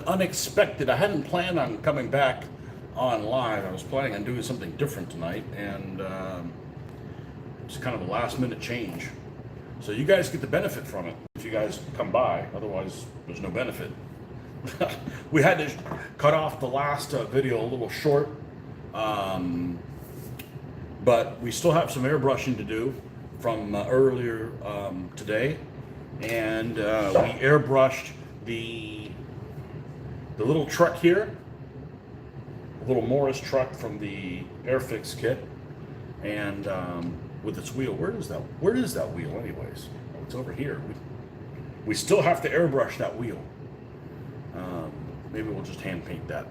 unexpected. I hadn't planned on coming back on live. I was planning on doing something different tonight, and it's kind of a last minute change. So you guys get the benefit from it if you guys come by. Otherwise, there's no benefit. We had to cut off the last video a little short, but we still have some airbrushing to do from earlier today, and we airbrushed the little truck here, a little Morris truck from the Airfix kit, and with its wheel. Where is that wheel anyways? Oh, it's over here. We still have to airbrush that wheel. Maybe we'll just hand paint that.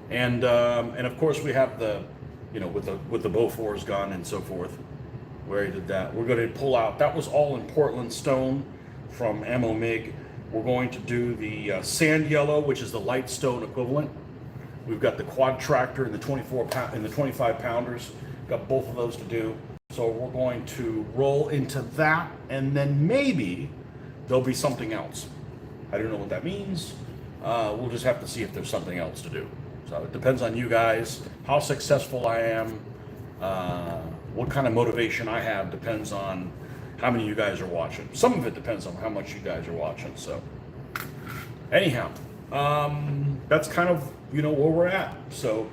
And of course we have the, with the Beaufort's gun and so forth. We already did that. We're going to pull out. That was all in Portland stone from Ammo MIG. We're going to do the sand yellow, which is the light stone equivalent. We've got the quad tractor and the 25 pounders. Got both of those to do. So we're going to roll into that, and then maybe there'll be something else. I don't know what that means. We'll just have to see if there's something else to do. So it depends on you guys, how successful I am, what kind of motivation I have depends on how many of you guys are watching. Some of it depends on how much you guys are watching. So anyhow, that's kind of, where we're at. So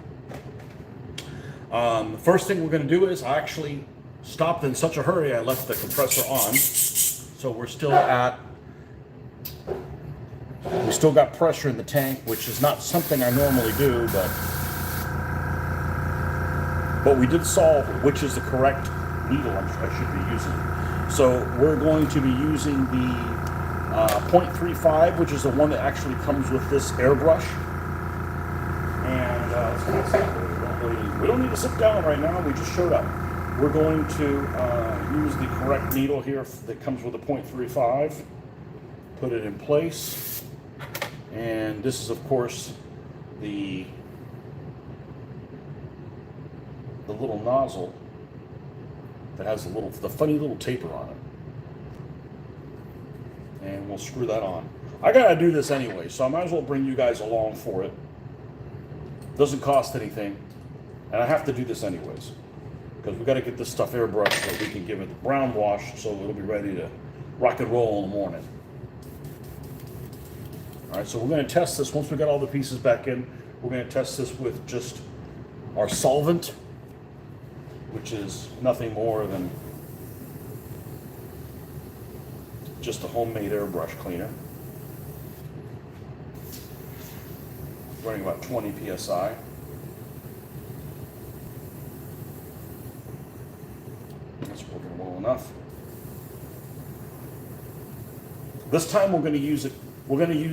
the first thing we're going to do is I actually stopped in such a hurry I left the compressor on. So we still got pressure in the tank, which is not something I normally do, but we did solve which is the correct needle I should be using. So we're going to be using the 0.35, which is the one that actually comes with this airbrush. And let's get started. We don't need to sit down right now. We just showed up. We're going to use the correct needle here that comes with a 0.35. Put it in place. And this is, of course, the little nozzle that has the funny little taper on it. And we'll screw that on. I gotta do this anyway, so I might as well bring you guys along for it. Doesn't cost anything, and I have to do this anyways, because we got to get this stuff airbrushed so we can give it the brown wash so it'll be ready to rock and roll in the morning. All right, so we're going to test this once we got all the pieces back in. We're going to test this with just our solvent, which is nothing more than just a homemade airbrush cleaner. Running about 20 psi. That's working well enough. This time we're going to use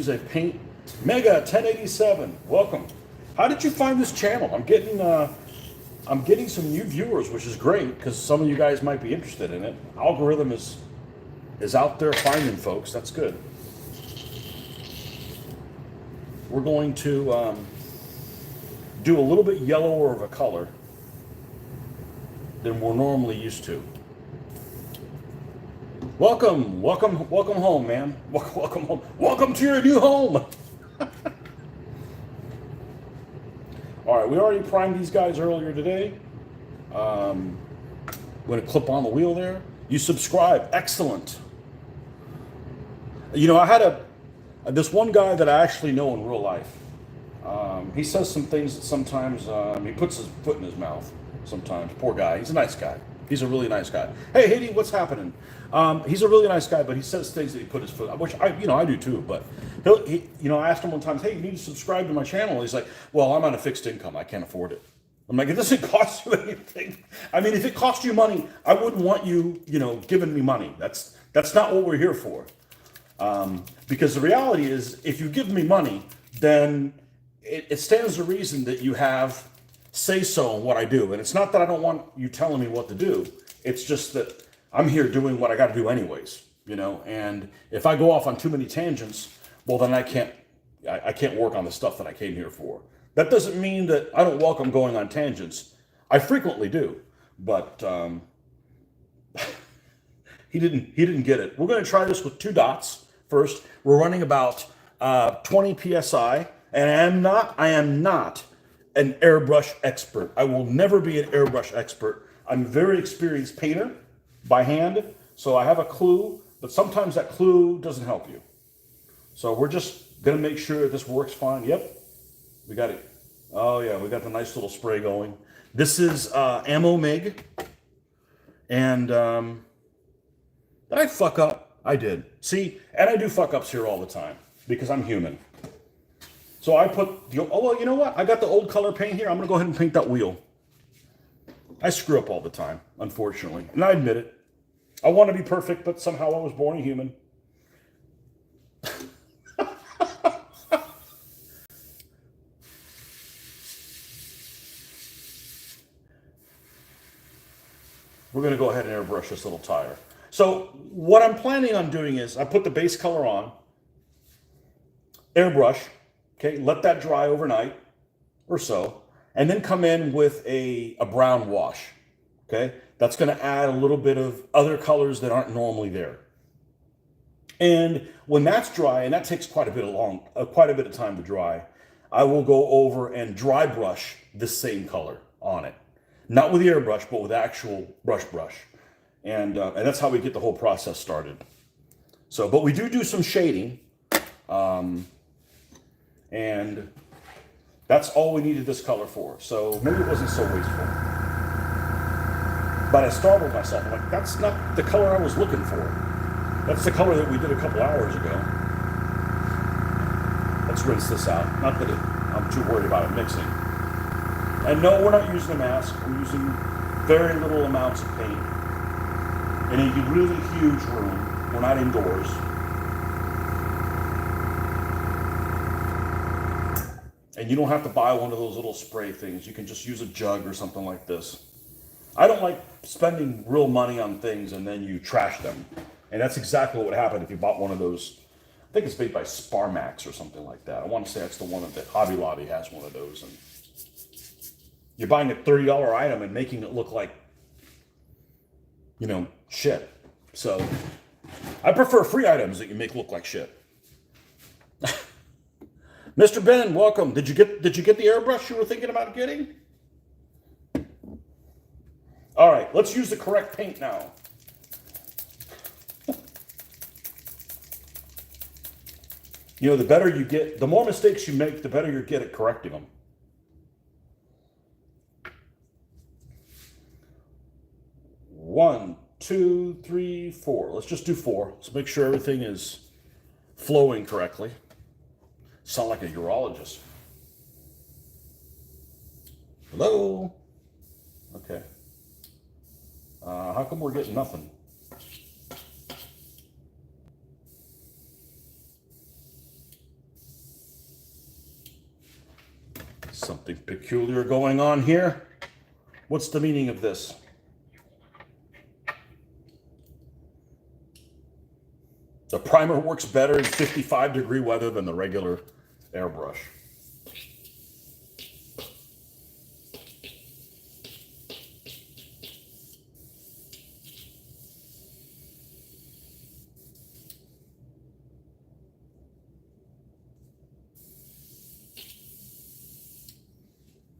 a paint Mega 1087. Welcome. How did you find this channel? I'm getting some new viewers, which is great because some of you guys might be interested in it. Algorithm is out there finding folks. That's good. We're going to do a little bit yellower of a color than we're normally used to. Welcome home, man. Welcome home. Welcome to your new home. All right, we already primed these guys earlier today. I'm going to clip on the wheel there. You subscribe. Excellent. I had this one guy that I actually know in real life. He says some things that sometimes he puts his foot in his mouth sometimes. Poor guy. He's a nice guy. He's a really nice guy. Hey, Haiti, what's happening? He's a really nice guy, but he says things that he put his foot, which I do too. But I asked him one time, hey, you need to subscribe to my channel. He's like, well, I'm on a fixed income. I can't afford it. I'm like, it doesn't cost you anything. I mean, if it cost you money, I wouldn't want you, giving me money. That's not what we're here for. Because the reality is, if you give me money, then it stands to reason that you have say-so in what I do. And it's not that I don't want you telling me what to do. It's just that I'm here doing what I got to do anyways, and if I go off on too many tangents, well, then I can't work on the stuff that I came here for. That doesn't mean that I don't welcome going on tangents. I frequently do, but he didn't get it. We're going to try this with 2 dots first. We're running about 20 psi, and I am not an airbrush expert. I will never be an airbrush expert. I'm a very experienced painter by hand, so I have a clue, but sometimes that clue doesn't help you. So we're just gonna make sure this works fine. Yep, we got it. Oh yeah, we got the nice little spray going. This is Ammo Mig, and did I fuck up? I did. See, and I do fuck ups here all the time because I'm human. So I put the, oh well, you know what? I got the old color paint here. I'm gonna go ahead and paint that wheel. I screw up all the time, unfortunately, and I admit it. I want to be perfect, but somehow I was born a human. We're going to go ahead and airbrush this little tire. So what I'm planning on doing is I put the base color on, airbrush, okay, let that dry overnight or so, and then come in with a brown wash, okay? That's going to add a little bit of other colors that aren't normally there. And when that's dry, and that takes quite a bit of time to dry, I will go over and dry brush this same color on it. Not with the airbrush, but with actual brush. And that's how we get the whole process started. So, but we do some shading. And that's all we needed this color for. So maybe it wasn't so wasteful. But I startled myself. I'm like, that's not the color I was looking for. That's the color that we did a couple hours ago. Let's rinse this out. Not that I'm too worried about it mixing. And no, we're not using a mask. We're using very little amounts of paint in a really huge room. We're not indoors. And you don't have to buy one of those little spray things. You can just use a jug or something like this. I don't like spending real money on things and then you trash them. And that's exactly what would happen if you bought one of those. I think it's made by Sparmax or something like that. I want to say that's the one that Hobby Lobby has one of those. And you're buying a $30 item and making it look like, you know, shit. So I prefer free items that you make look like shit. Mr. Ben, welcome. Did you get the airbrush you were thinking about getting? All right, let's use the correct paint now. You know, the better you get, the more mistakes you make, the better you get at correcting them. One, two, three, four. Let's just do four. Let's make sure everything is flowing correctly. Sound like a urologist. Hello? Okay. How come we're getting nothing? Something peculiar going on here. What's the meaning of this? The primer works better in 55-degree weather than the regular airbrush.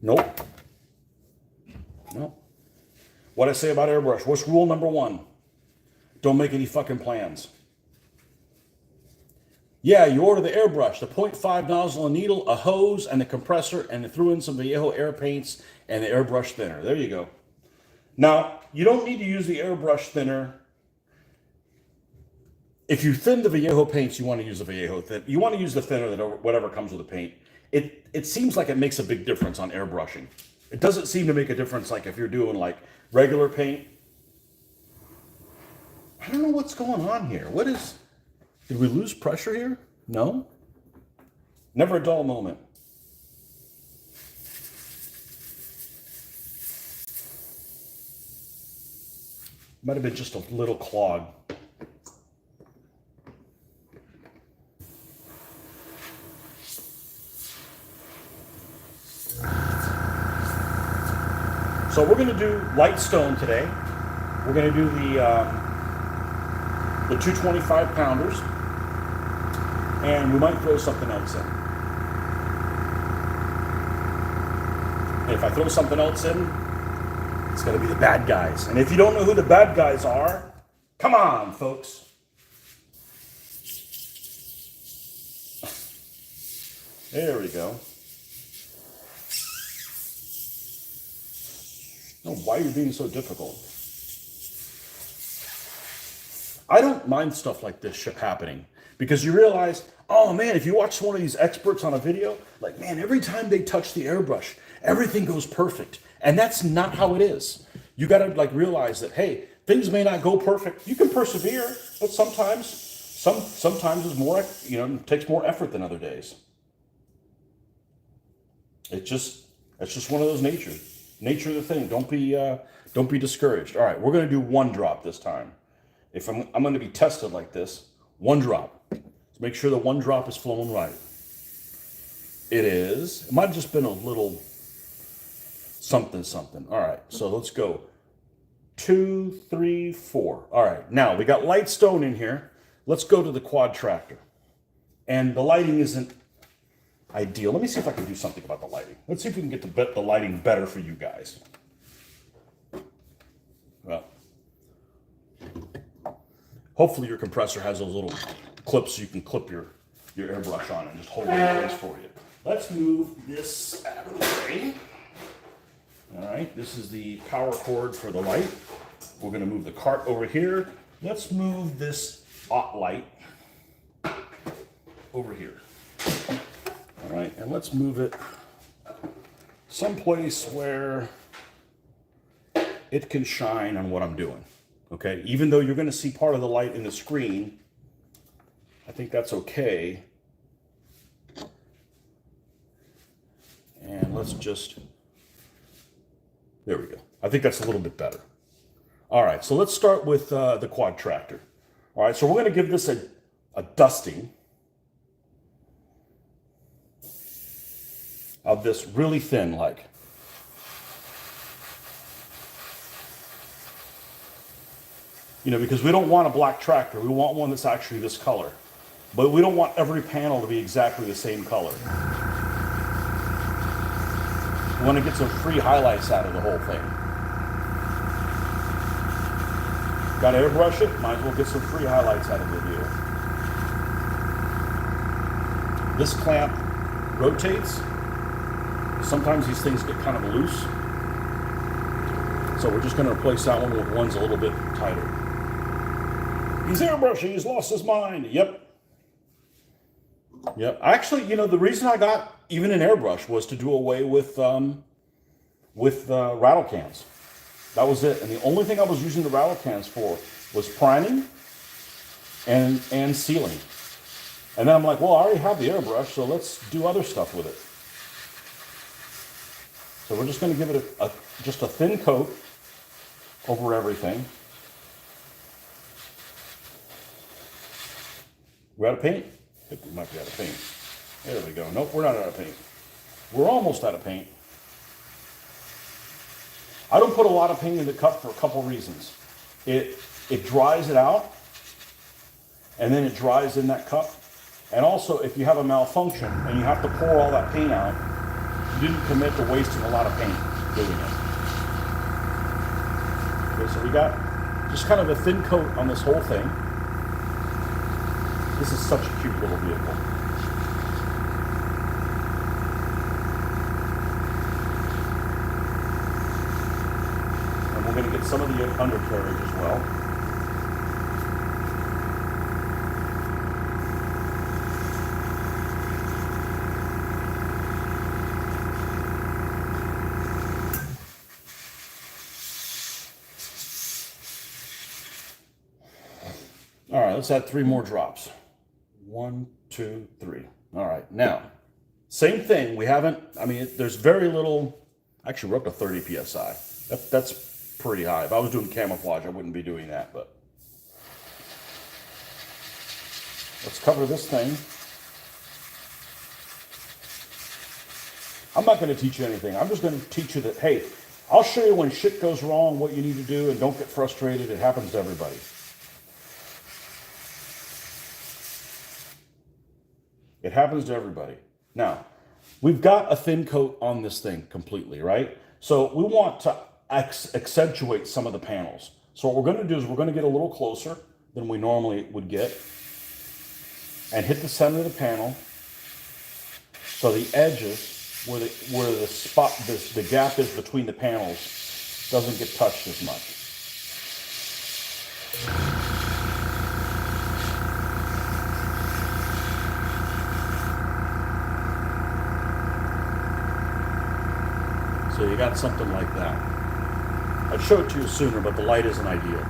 Nope. Nope. What I say about airbrush? What's rule number one? Don't make any fucking plans. Yeah, you order the airbrush, the 0.5 nozzle and needle, a hose, and a compressor, and threw in some Vallejo air paints and the airbrush thinner. There you go. Now, you don't need to use the airbrush thinner. If you thin the Vallejo paints, you want to use the Vallejo thin. You want to use the thinner that whatever comes with the paint. It seems like it makes a big difference on airbrushing. It doesn't seem to make a difference like if you're doing like regular paint. I don't know what's going on here. Did we lose pressure here? No? Never a dull moment. Might have been just a little clog. So we're going to do light stone today. We're going to do the 225 pounders. and we might throw something else in. And if I throw something else in, it's going to be the bad guys. And if you don't know who the bad guys are, come on, folks. There we go. Oh, why are you being so difficult? I don't mind stuff like this happening because you realize, oh man, if you watch one of these experts on a video, like man, every time they touch the airbrush, everything goes perfect. And that's not how it is. You got to like realize that, hey, things may not go perfect. You can persevere, but sometimes it's more, it takes more effort than other days. That's just one of those nature of the thing. Don't be discouraged. All right, we're going to do one drop this time. If I'm going to be tested like this, one drop. So make sure the one drop is flowing right. It is. It might have just been a little something. All right, so let's go. 2, 3, 4. All right, now we got light stone in here. Let's go to the quad tractor. And the lighting isn't ideal. Let me see if I can do something about the lighting. Let's see if we can get the lighting better for you guys. Well, hopefully your compressor has those little clips so you can clip your airbrush on and just hold it in place for you. Let's move this out of the way. All right, this is the power cord for the light. We're going to move the cart over here. Let's move this OT light over here. All right, and let's move it someplace where it can shine on what I'm doing. Okay, even though you're going to see part of the light in the screen, I think that's okay. And let's just, there we go. I think that's a little bit better. All right, so let's start with the quad tractor. All right, so we're going to give this a dusting of this really thin, like. Because we don't want a black tractor. We want one that's actually this color. But we don't want every panel to be exactly the same color. We want to get some free highlights out of the whole thing. Got to airbrush it? Might as well get some free highlights out of the deal. This clamp rotates. Sometimes these things get kind of loose. So we're just going to replace that one with one's a little bit tighter. He's airbrushing, he's lost his mind. Yep. Actually, the reason I got even an airbrush was to do away with rattle cans. That was it. And the only thing I was using the rattle cans for was priming and sealing. And then I'm like, well, I already have the airbrush, so let's do other stuff with it. So we're just going to give it just a thin coat over everything. We're out of paint? I think we might be out of paint. There we go. Nope, we're not out of paint. We're almost out of paint. I don't put a lot of paint in the cup for a couple reasons. It dries it out, and then it dries in that cup. And also, if you have a malfunction and you have to pour all that paint out, you didn't commit to wasting a lot of paint doing it. Okay, so we got just kind of a thin coat on this whole thing. This is such a cute little vehicle. And we're going to get some of the undercarriage as well. All right, let's add 3 more drops. 1, 2, 3. All right, now, same thing. There's very little, actually we're up to 30 PSI. That's pretty high. If I was doing camouflage, I wouldn't be doing that, but. Let's cover this thing. I'm not going to teach you anything. I'm just going to teach you that, hey, I'll show you when shit goes wrong, what you need to do, and don't get frustrated. It happens to everybody. It happens to everybody. Now, we've got a thin coat on this thing completely, right? So we want to accentuate some of the panels. So what we're going to do is we're going to get a little closer than we normally would get and hit the center of the panel so the edges where the spot, the gap is between the panels doesn't get touched as much. So you got something like that. I'd show it to you sooner, but the light isn't ideal.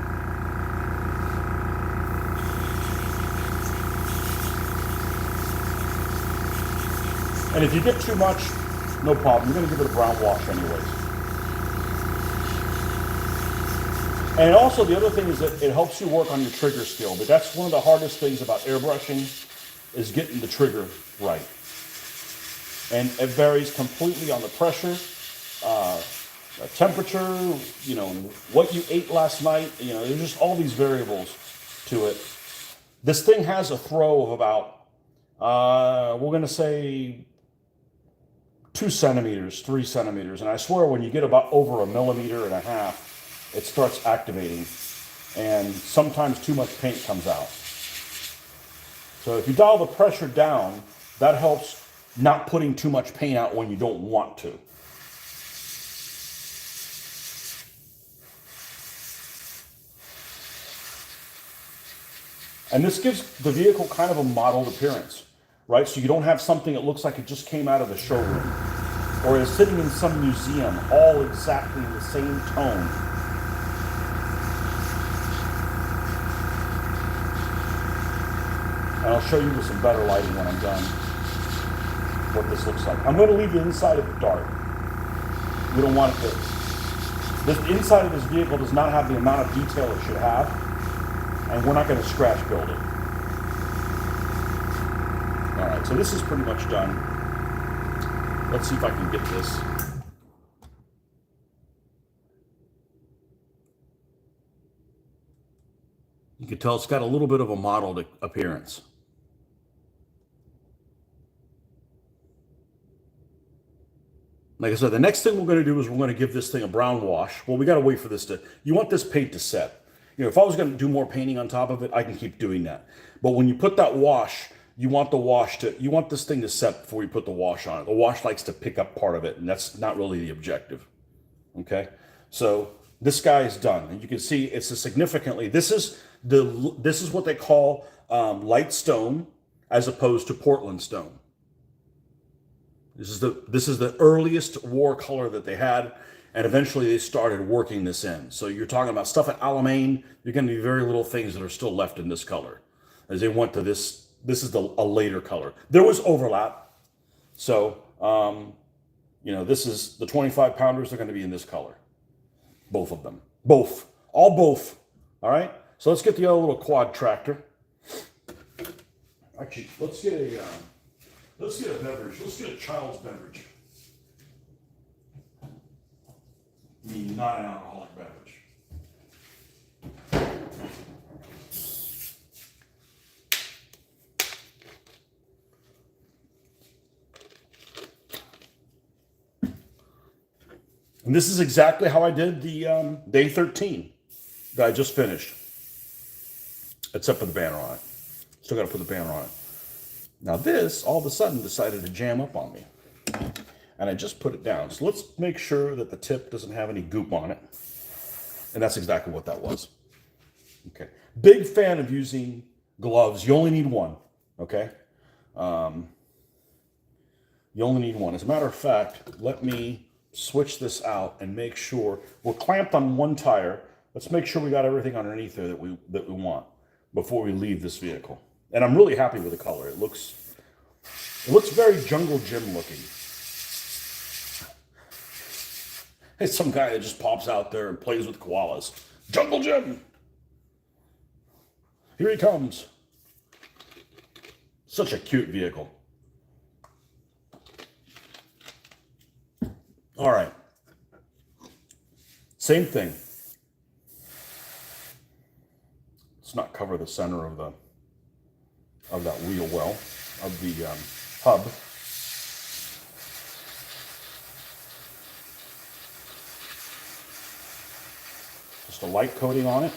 And if you get too much, no problem. You're going to give it a brown wash anyways. And also the other thing is that it helps you work on your trigger skill. But that's one of the hardest things about airbrushing is getting the trigger right. And it varies completely on the pressure, temperature, you know, what you ate last night. You know, there's just all these variables to it. This thing has a throw of about, we're going to say 2 centimeters, 3 centimeters. And I swear when you get about over 1.5 millimeters, it starts activating. And sometimes too much paint comes out. So if you dial the pressure down, that helps not putting too much paint out when you don't want to. And this gives the vehicle kind of a modeled appearance, right? So you don't have something that looks like it just came out of the showroom or is sitting in some museum, all exactly in the same tone. And I'll show you with some better lighting when I'm done what this looks like. I'm going to leave the inside of it dark. We don't want it to... The inside of this vehicle does not have the amount of detail it should have, and we're not going to scratch build it. All right, so this is pretty much done. Let's see if I can get this. You can tell it's got a little bit of a mottled appearance. Like I said, the next thing we're going to do is we're going to give this thing a brown wash. Well, we got to wait for this to, you want this paint to set. You know, if I was going to do more painting on top of it, I can keep doing that. But when you put that wash, you want this thing to set before you put the wash on it. The wash likes to pick up part of it, and that's not really the objective. Okay? So this guy is done. And you can see it's a significantly, this is what they call light stone as opposed to Portland stone. This is the earliest war color that they had, and eventually they started working this in. So you're talking about stuff at Alamein, there are going to be very little things that are still left in this color. As they went to this is a later color. There was overlap. So, you know, this is the 25 pounders are going to be in this color. Both of them. Both. All right? So let's get the other little quad tractor. Actually, let's get a beverage. Let's get a child's beverage. I mean, not an alcoholic beverage. And this is exactly how I did the day 13 that I just finished. Except for the banner on it. Still got to put the banner on it. Now this, all of a sudden, decided to jam up on me. And I just put it down. So let's make sure that the tip doesn't have any goop on it. And that's exactly what that was. Okay. Big fan of using gloves. You only need one. Okay. You only need one. As a matter of fact, let me switch this out and make sure we're clamped on one tire. Let's make sure we got everything underneath there that we want before we leave this vehicle. And I'm really happy with the color. It looks very Jungle Jim looking. It's some guy that just pops out there and plays with koalas. Jungle Jim! Here he comes. Such a cute vehicle. All right. Same thing. Let's not cover the center of that wheel well. the hub. Just a light coating on it.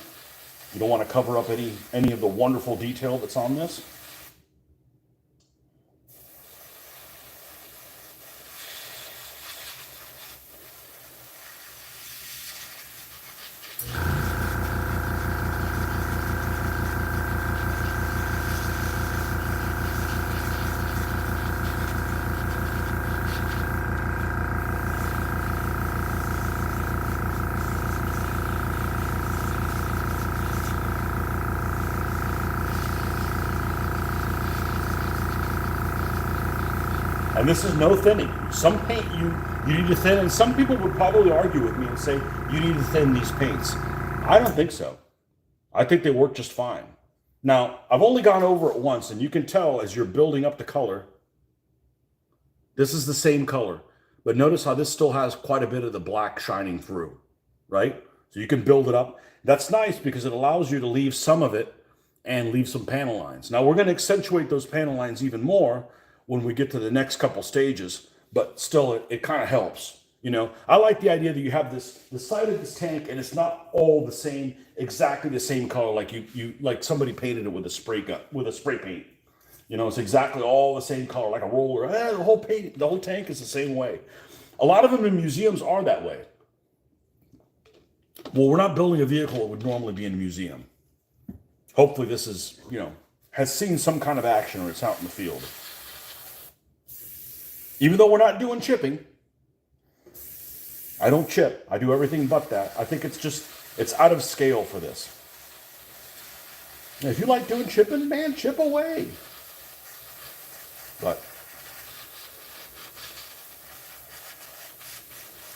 You don't want to cover up any of the wonderful detail that's on this. And this is no thinning. Some paint you need to thin, and some people would probably argue with me and say you need to thin these paints. I don't think so. I think they work just fine. Now, I've only gone over it once, and you can tell as you're building up the color, this is the same color. But notice how this still has quite a bit of the black shining through, right? So you can build it up. That's nice because it allows you to leave some of it and leave some panel lines. Now, we're going to accentuate those panel lines even more when we get to the next couple stages, but still it kind of helps. You know, I like the idea that you have the side of this tank and it's not all the same, exactly the same color like like somebody painted it with a spray paint. You know, it's exactly all the same color, like a roller. The whole tank is the same way. A lot of them in museums are that way. Well, we're not building a vehicle that would normally be in a museum. Hopefully this is, you know, has seen some kind of action or it's out in the field. Even though we're not doing chipping, I don't chip. I do everything but that. I think it's out of scale for this. And if you like doing chipping, man, chip away. But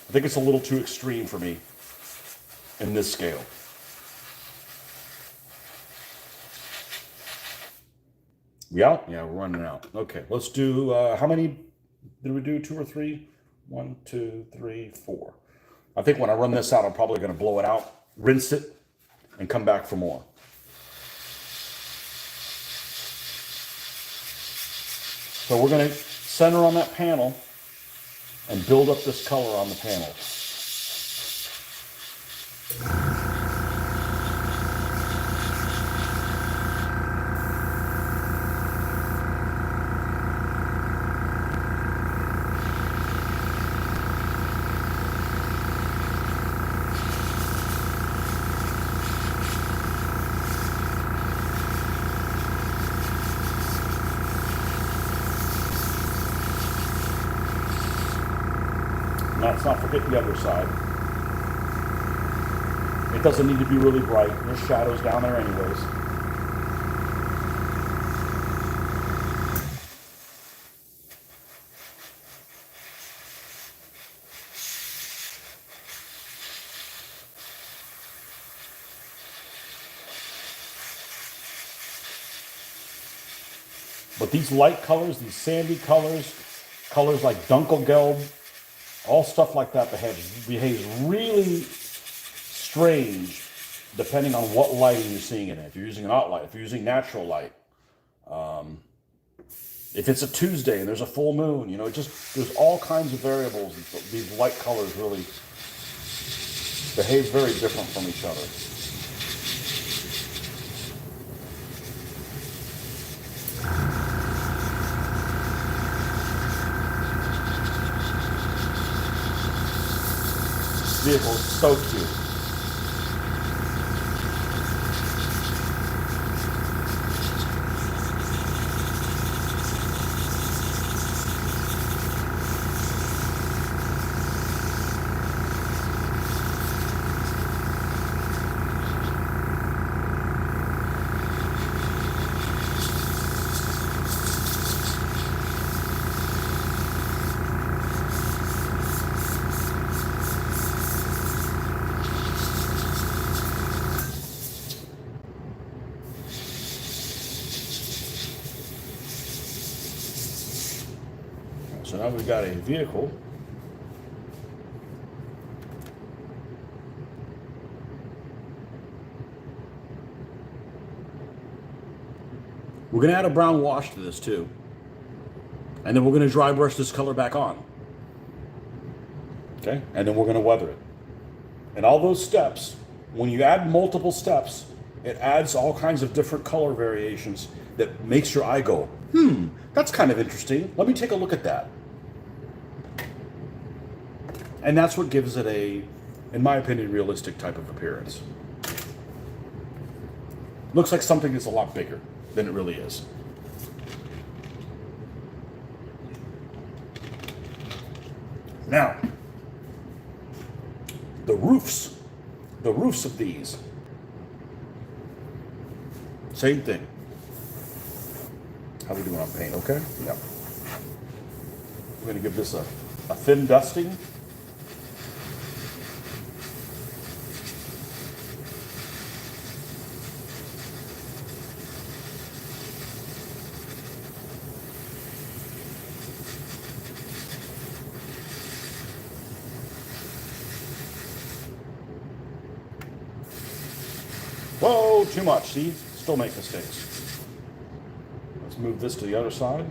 I think it's a little too extreme for me in this scale. We out? Yeah, we're running out. Okay, let's do, how many did we do? 2 or 3? 1, 2, 3, 4. I think when I run this out, I'm probably going to blow it out, rinse it, and come back for more. So we're going to center on that panel and build up this color on the panel. Let's not forget the other side. It doesn't need to be really bright. There's shadows down there anyways. But these light colors, these sandy colors, colors like Dunkelgelb, all stuff like that behaves really strange depending on what lighting you're seeing it in. If you're using an out light, if you're using natural light, if it's a Tuesday and there's a full moon, you know, there's all kinds of variables. These light colors really behave very different from each other. This vehicle is so cute. So now we've got a vehicle. We're going to add a brown wash to this too. And then we're going to dry brush this color back on. Okay, and then we're going to weather it. And all those steps, when you add multiple steps, it adds all kinds of different color variations that makes your eye go, that's kind of interesting. Let me take a look at that. And that's what gives it a, in my opinion, realistic type of appearance. Looks like something that's a lot bigger than it really is. Now, the roofs of these, same thing. How are we doing on paint? Okay? Yep. We're going to give this a thin dusting. Whoa, too much. See? Still make mistakes. Let's move this to the other side.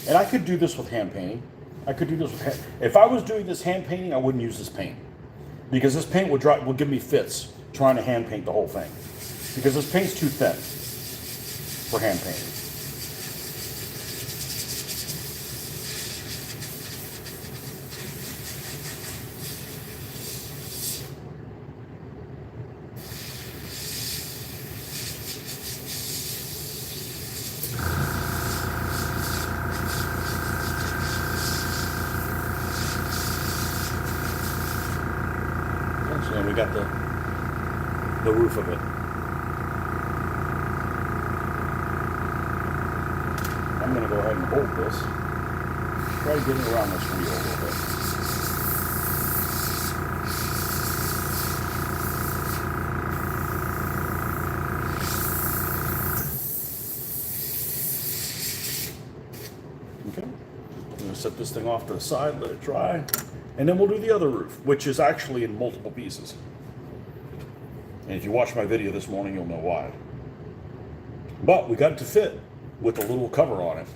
And I could do this with hand painting. I could do this with hand. If I was doing this hand painting, I wouldn't use this paint, because this paint would give me fits trying to hand paint the whole thing, because this paint's too thin for hand painting. And we got the roof of it. I'm going to go ahead and hold this. Try getting around this wheel a little bit. Okay. I'm going to set this thing off to the side, let it dry. And then we'll do the other roof, which is actually in multiple pieces. And if you watch my video this morning, you'll know why. But we got it to fit with a little cover on it.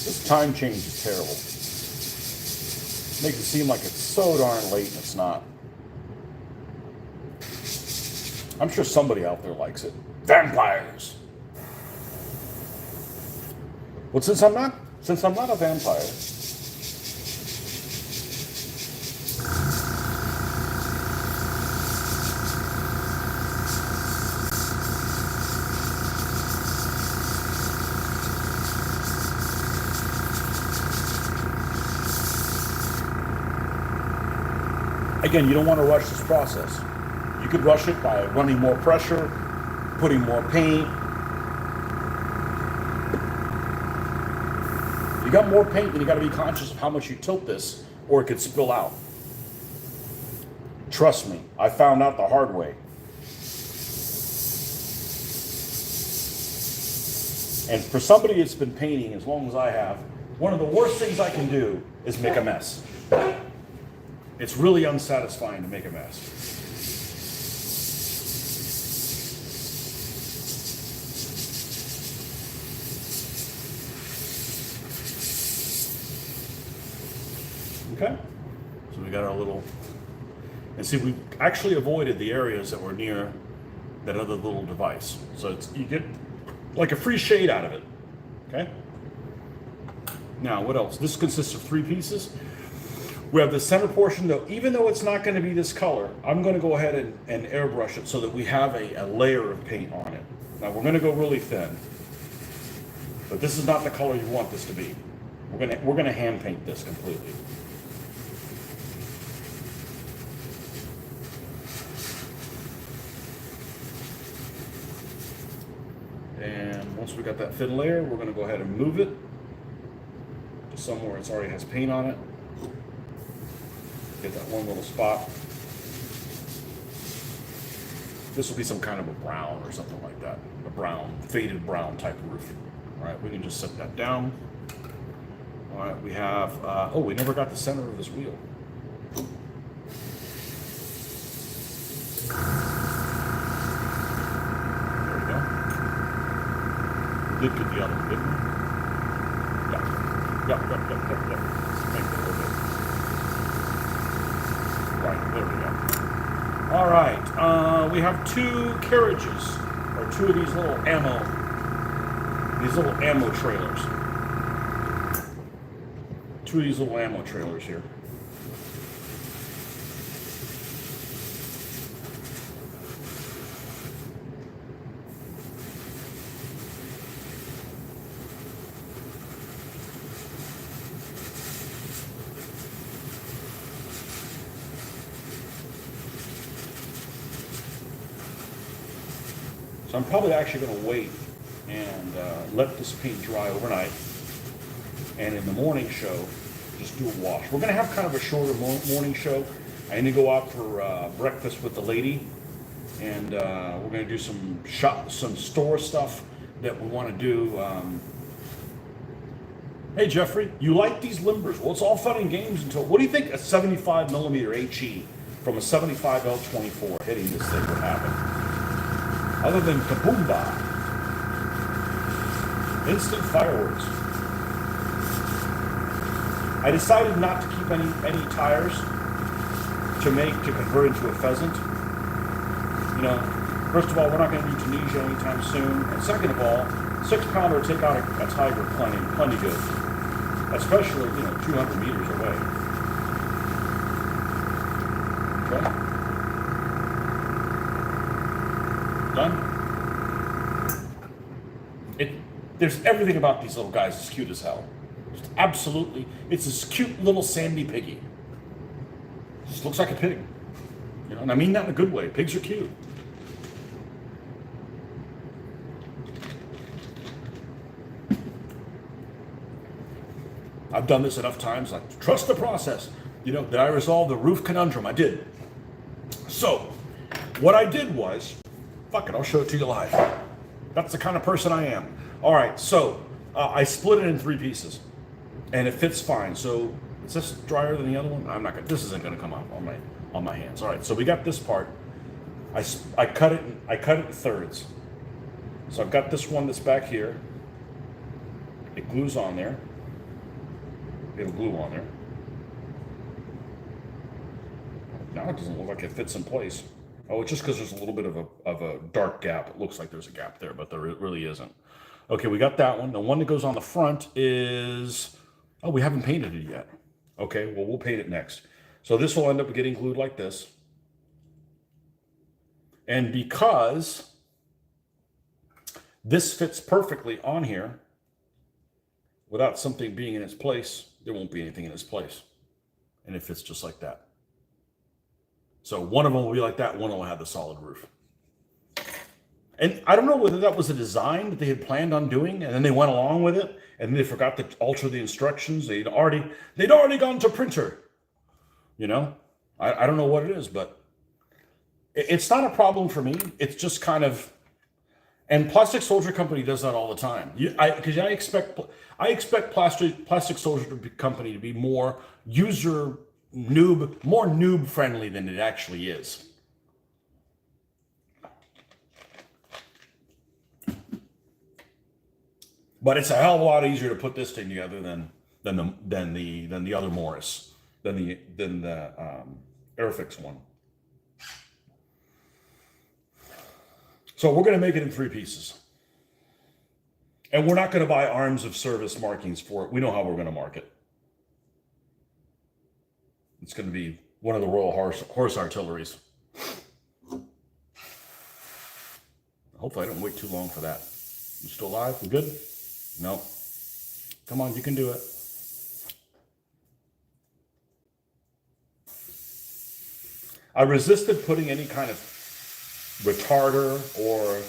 This time change is terrible. Makes it seem like it's so darn late and it's not. I'm sure somebody out there likes it. Vampires! Well, since I'm not a vampire, again, you don't want to rush this process. You could rush it by running more pressure, putting more paint. You got more paint, then you got to be conscious of how much you tilt this, or it could spill out. Trust me, I found out the hard way. And for somebody that's been painting as long as I have, one of the worst things I can do is make a mess. It's really unsatisfying to make a mess. Okay, so we got our little, and see, we actually avoided the areas that were near that other little device. So it's, you get like a free shade out of it, okay? Now, what else? This consists of 3 pieces. We have the center portion, though, even though it's not going to be this color, I'm going to go ahead and airbrush it so that we have a layer of paint on it. Now, we're going to go really thin, but this is not the color you want this to be. We're going to hand paint this completely. And once we got that thin layer, we're going to go ahead and move it to somewhere it already has paint on it. Get that one little spot. This will be some kind of a brown or something like that. A brown, faded brown type of roof. All right, we can just set that down. All right, we have, oh, we never got the center of this wheel. There we go. We did get the other one, didn't we? Yeah. Yep. Let's make it a little bit. Right, there we go. All right, we have 2 carriages, or 2 of these little ammo trailers. 2 of these little ammo trailers here. So I'm probably actually going to wait and let this paint dry overnight, and in the morning show, just do a wash. We're going to have kind of a shorter morning show. I need to go out for breakfast with the lady, and we're going to do some store stuff that we want to do. Hey Jeffrey, you like these limbers? Well, it's all fun and games until, what do you think a 75 millimeter HE from a 75 L24 hitting this thing would happen? Other than kaboomba, instant fireworks. I decided not to keep any tires to convert into a pheasant. You know, first of all, we're not going to do Tunisia anytime soon, and second of all, 6-pounder will take out a tiger plenty good, especially 200 meters away. Okay. Done. There's everything about these little guys is cute as hell. Just absolutely, it's this cute little sandy piggy. Just looks like a pig, and I mean that in a good way. Pigs are cute. I've done this enough times. Like, trust the process. Did I resolve the roof conundrum? I did. So, what I did was, fuck it, I'll show it to you live. That's the kind of person I am. All right, so I split it in 3 pieces, and it fits fine. So is this drier than the other one? I'm not gonna. This isn't gonna come off on my hands. All right, so we got this part. I cut it in thirds. So I've got this one that's back here. It glues on there. It'll glue on there. Now it doesn't look like it fits in place. Oh, it's just because there's a little bit of a dark gap. It looks like there's a gap there, but there really isn't. Okay, we got that one. The one that goes on the front is, oh, we haven't painted it yet. Okay, well, we'll paint it next. So this will end up getting glued like this. And because this fits perfectly on here, without something being in its place, there won't be anything in its place. And it fits just like that. So one of them will be like that, one will have the solid roof. And I don't know whether that was a design that they had planned on doing, and then they went along with it, and then they forgot to alter the instructions. They'd already gone to printer. You know, I don't know what it is, but it's not a problem for me. It's just kind of, and Plastic Soldier Company does that all the time. Because I expect Plastic Soldier Company to be more more noob friendly than it actually is. But it's a hell of a lot easier to put this thing together than the other Morris, than the Airfix one. So we're going to make it in 3 pieces. And we're not going to buy arms of service markings for it. We know how we're going to mark it. It's going to be one of the Royal Horse Artilleries. Hopefully I don't wait too long for that. You still alive? We good? No. Come on, you can do it. I resisted putting any kind of retarder or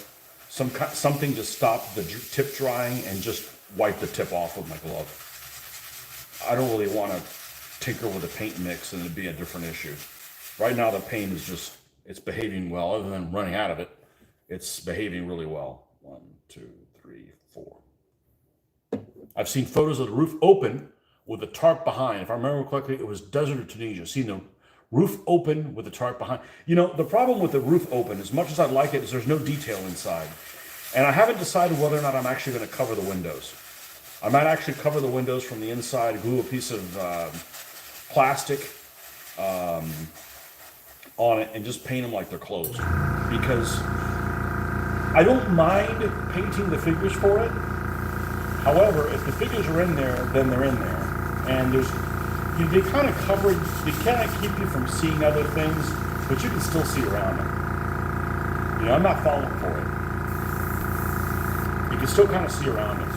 something to stop the tip drying, and just wipe the tip off with my glove. I don't really want to tinker with a paint mix and it'd be a different issue. Right now the paint is it's behaving well. Other than running out of it, it's behaving really well. 1, 2, 3, 4. I've seen photos of the roof open with the tarp behind. If I remember correctly, it was Desert of Tunisia. Seen the roof open with the tarp behind. You know, the problem with the roof open, as much as I'd like it, is there's no detail inside. And I haven't decided whether or not I'm actually going to cover the windows. I might actually cover the windows from the inside, glue a piece of plastic on it, and just paint them like they're closed. Because I don't mind painting the figures for it. However, if the figures are in there, then they're in there. And they kind of cover, they kind of keep you from seeing other things, but you can still see around them. You know, I'm not falling for it. You can still kind of see around them.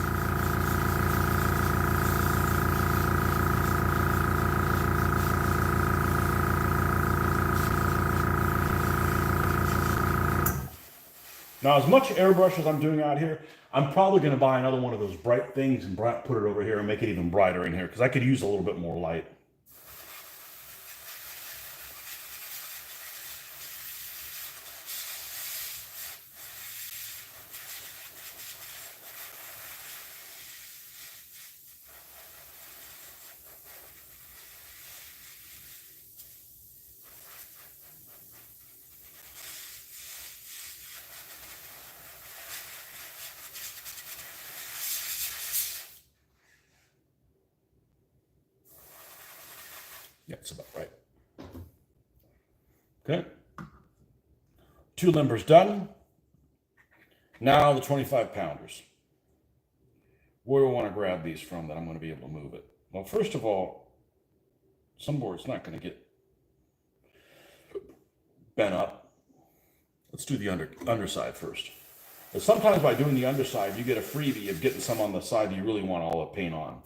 Now, as much airbrush as I'm doing out here, I'm probably going to buy another one of those bright things and put it over here and make it even brighter in here, because I could use a little bit more light. Yeah, it's about right. Okay. 2 limbers done. Now the 25 pounders. Where do I want to grab these from that I'm going to be able to move it? Well, first of all, some board's not going to get bent up. Let's do the underside first. But sometimes by doing the underside, you get a freebie of getting some on the side you really want all the paint on.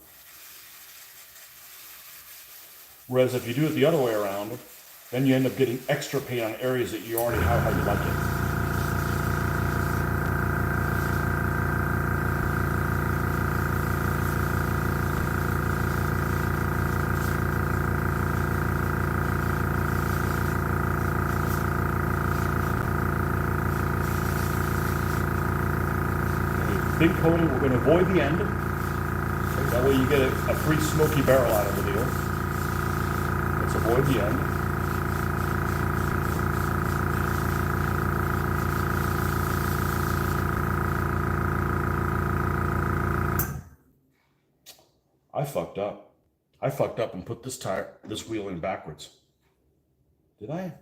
Whereas if you do it the other way around, then you end up getting extra paint on areas that you already have how you like it. Big coating, we're going to avoid the end. That way you get a free smoky barrel out of the deal. Let's avoid the end. I fucked up. I fucked up and put this wheel in backwards. Did I?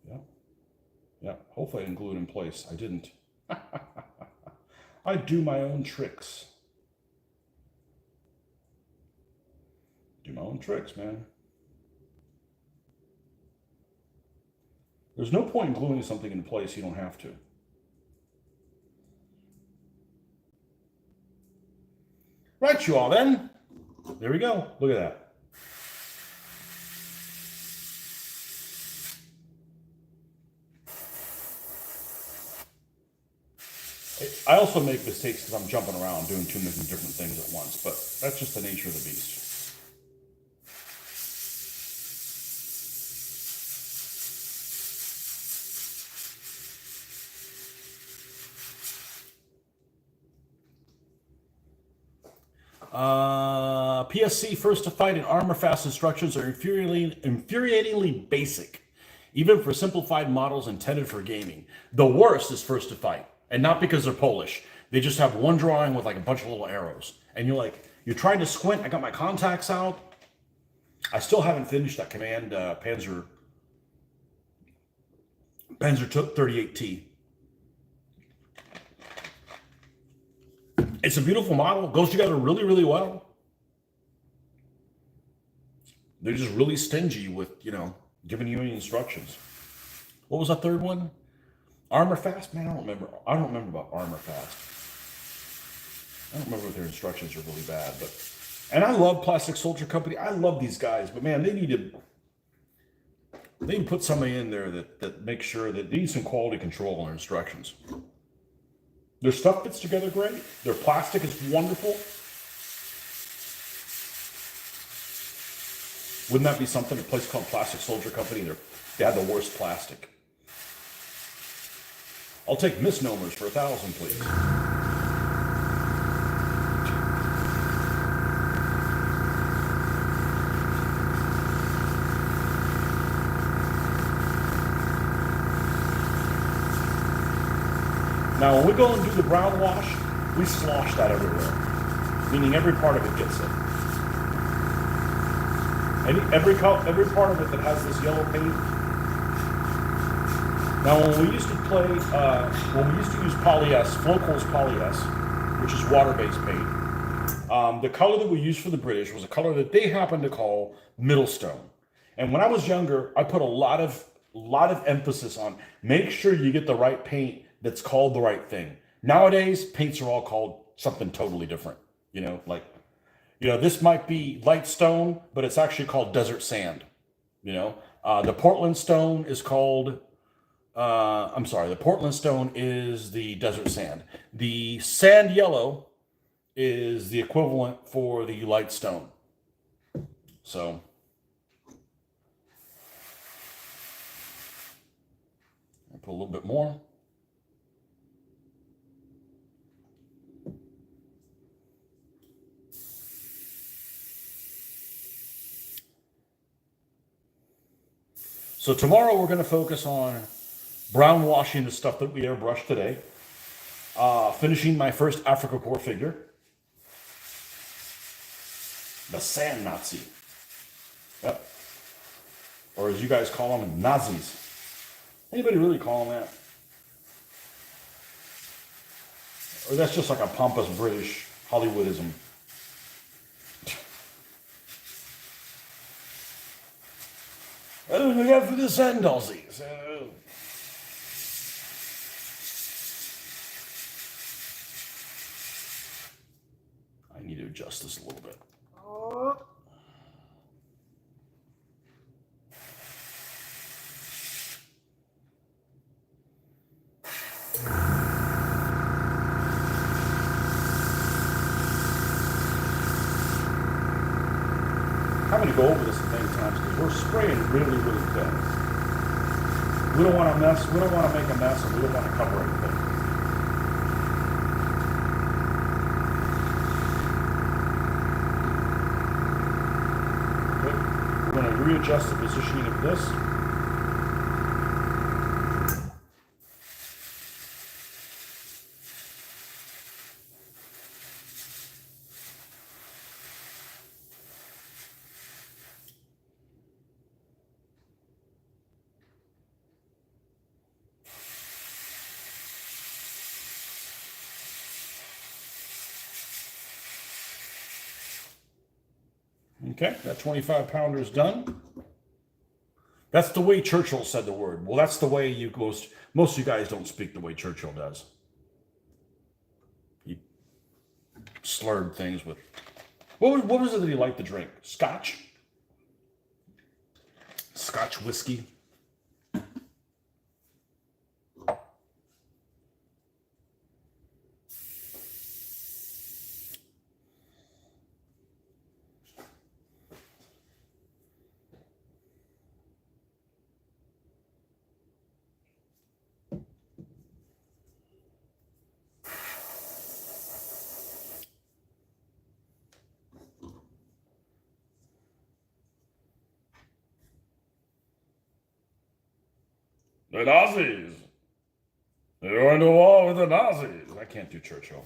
Yeah. Yeah. Hopefully I didn't glue it in place. I didn't. I do my own tricks. Do my own tricks, man. There's no point in gluing something in place you don't have to. Right, you all then. There we go. Look at that. I also make mistakes because I'm jumping around doing too many different things at once, but that's just the nature of the beast. PSC first to fight and armor fast instructions are infuriatingly basic, even for simplified models intended for gaming. The worst is first to fight, and not because they're Polish. They just have one drawing with like a bunch of little arrows, and you're trying to squint. I got my contacts out. I still haven't finished that command Panzer 38T. It's a beautiful model. Goes together really, really well. They're just really stingy with, giving you any instructions. What was that third one? Armor fast? Man, I don't remember. I don't remember about armor fast. I don't remember if their instructions are really bad, and I love Plastic Soldier Company. I love these guys, but man, they need to put somebody in there that makes sure that they need some quality control on their instructions. Their stuff fits together great. Their plastic is wonderful. Wouldn't that be something? A place called Plastic Soldier Company, they have the worst plastic. I'll take misnomers for 1,000, please. Now, when we go and do the brown wash, we slosh that everywhere, meaning every part of it gets it. Every part of it that has this yellow paint. Now, when we used to use Poly-S, Flowcool's Poly-S, which is water-based paint, the color that we used for the British was a color that they happened to call Middlestone. And when I was younger, I put a lot of emphasis on make sure you get the right paint that's called the right thing. Nowadays, paints are all called something totally different. This might be light stone, but it's actually called desert sand. The Portland stone is called, the Portland stone is the desert sand. The sand yellow is the equivalent for the light stone. So, I'll put a little bit more. So tomorrow we're going to focus on brown washing the stuff that we airbrushed today, finishing my first Africa Corps figure, the Sand Nazi, yep, or as you guys call them, Nazis. Anybody really call them that? Or that's just like a pompous British Hollywoodism. We got for the Sand Nazis. I need to adjust this a little bit. I'm going to go over this many times because we're spraying really, really thin. We don't want to mess. We don't want to make a mess, and we don't want to cover anything. Okay. We're going to readjust the positioning of this. Okay, that 25 pounder is done. That's the way Churchill said the word. Well, that's the way most of you guys don't speak the way Churchill does. He slurred things with, what was it that he liked to drink? Scotch? Scotch whiskey? The Nazis. They're going to war with the Nazis. I can't do Churchill.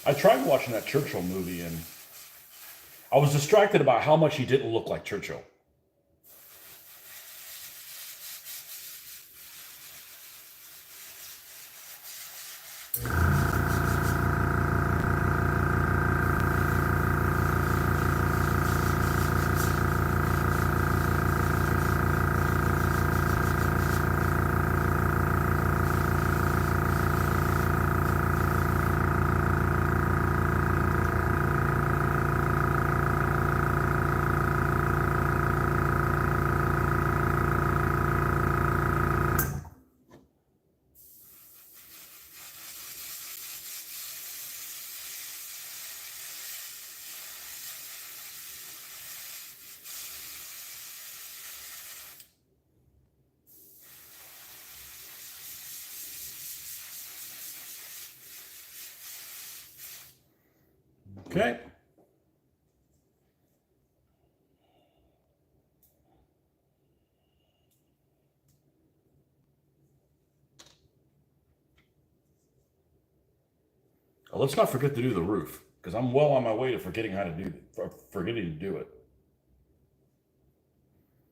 I tried watching that Churchill movie and I was distracted about how much he didn't look like Churchill. Okay. Well, let's not forget to do the roof, because I'm well on my way to forgetting how to do it.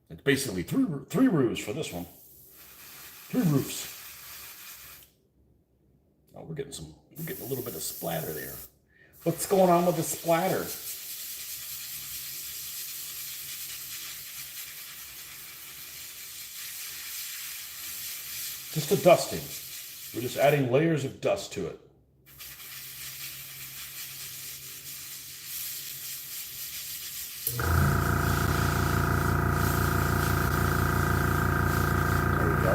It's basically three roofs for this one. 3 roofs. Oh, we're getting a little bit of splatter there. What's going on with the splatter? Just a dusting. We're just adding layers of dust to it. There we go.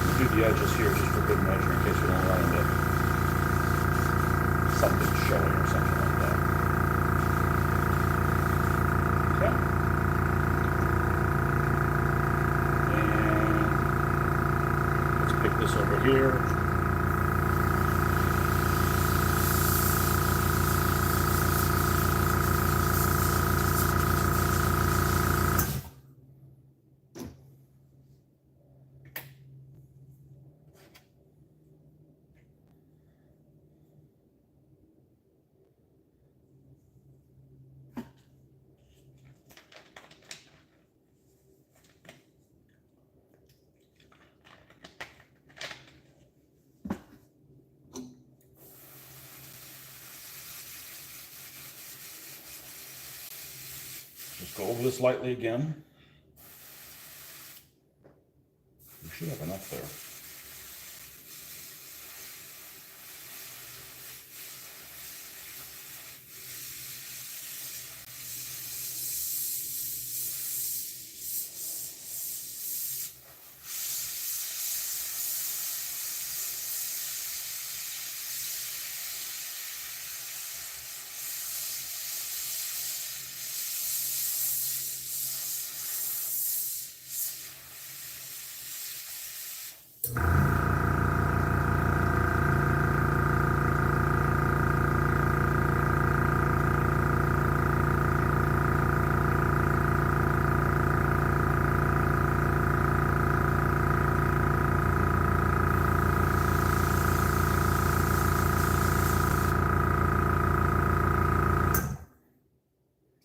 We'll do the edges here just for good measure in case we don't run into something showing or something like that. Okay. And let's pick this over here. Just go over this lightly again. We should have enough there.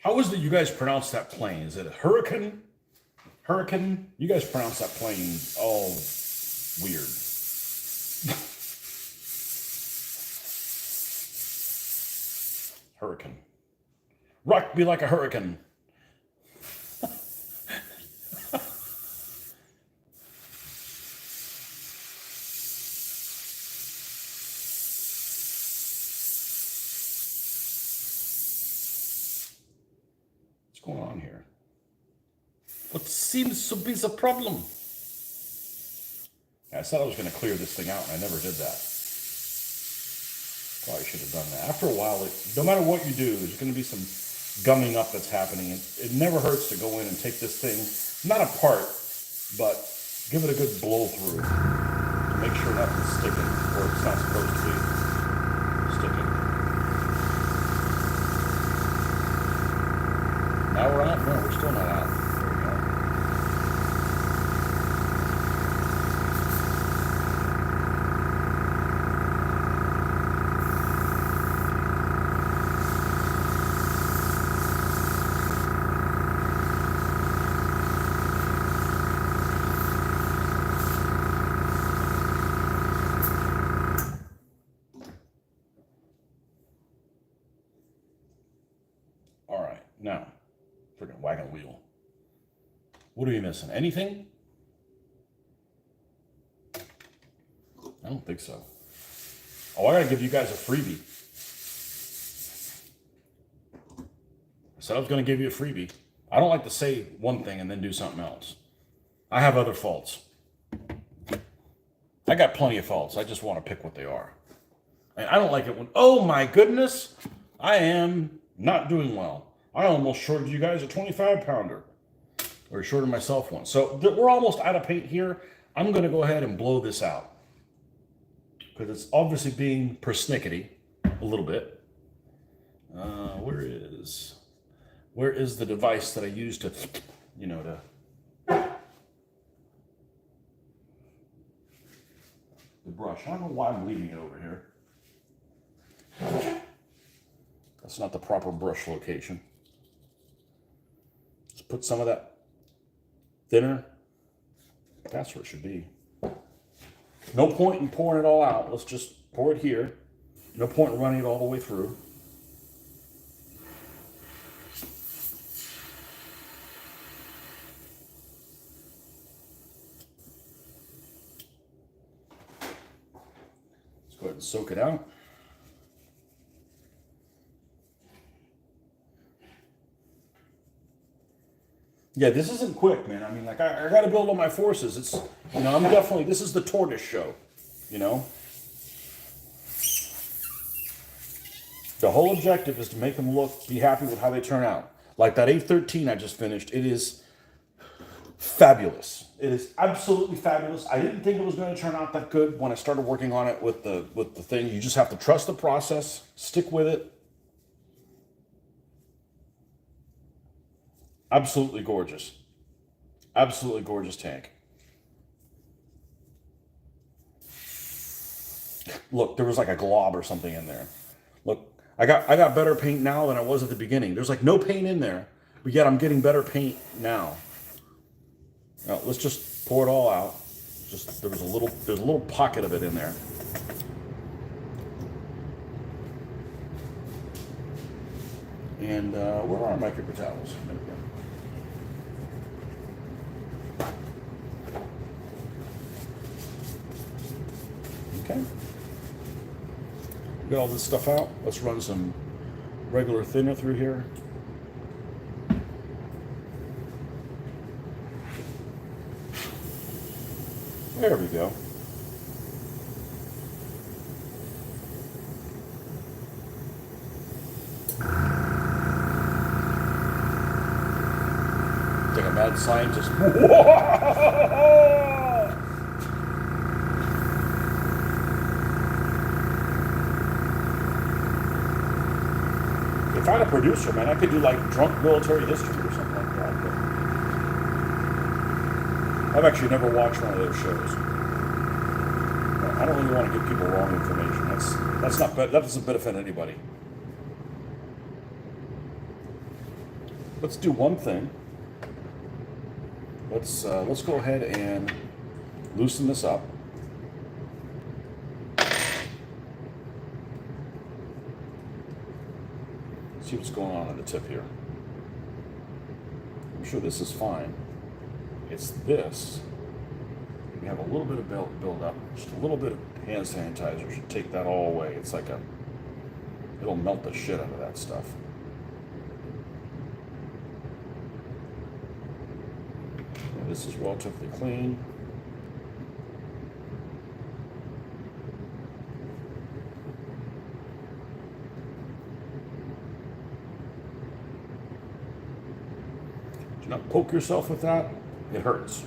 How is it you guys pronounce that plane? Is it a hurricane? Hurricane? You guys pronounce that plane all weird. Hurricane. Rock me like a hurricane. What's going on here? What seems to be the problem? I said I was going to clear this thing out, and I never did that. Probably should have done that. After a while, no matter what you do, there's going to be some gumming up that's happening. It never hurts to go in and take this thing, not apart, but give it a good blow through to make sure nothing's sticking, or it's not supposed to be sticking. What are you missing? Anything? I don't think so. Oh, I gotta give you guys a freebie. I said I was gonna give you a freebie. I don't like to say one thing and then do something else. I have other faults. I got plenty of faults. I just want to pick what they are. And I don't like it when, oh my goodness, I am not doing well. I almost shorted you guys a 25-pounder. Or shorted myself one. So we're almost out of paint here. I'm going to go ahead and blow this out. Because it's obviously being persnickety a little bit. Where is the device that I use to, you know, to... The brush. I don't know why I'm leaving it over here. That's not the proper brush location. Let's put some of that thinner. That's where it should be. No point in pouring it all out. Let's just pour it here. No point in running it all the way through. Let's go ahead and soak it out. Yeah, this isn't quick, man. I mean, like, I got to build on my forces. It's, you know, this is the tortoise show, you know? The whole objective is to make them be happy with how they turn out. Like that 813 I just finished, it is fabulous. It is absolutely fabulous. I didn't think it was going to turn out that good when I started working on it with the thing. You just have to trust the process, stick with it. Absolutely gorgeous. Absolutely gorgeous tank. Look, there was like a glob or something in there. Look, I got better paint now than I was at the beginning. There's like no paint in there, but yet I'm getting better paint now. Now let's just pour it all out. Just there's a little pocket of it in there. And where are my paper towels? There we go. Okay. Get all this stuff out. Let's run some regular thinner through here. There we go. Like a mad scientist. If I had a producer, man, I could do like drunk military history or something like that. But I've actually never watched one of those shows. I don't really want to give people wrong information. That doesn't benefit anybody. Let's do one thing. Let's go ahead and loosen this up. See what's going on the tip here. I'm sure this is fine. It's this. We have a little bit of build up. Just a little bit of hand sanitizer should take that all away. It's like it'll melt the shit out of that stuff. And this is relatively clean. Do not poke yourself with that. It hurts.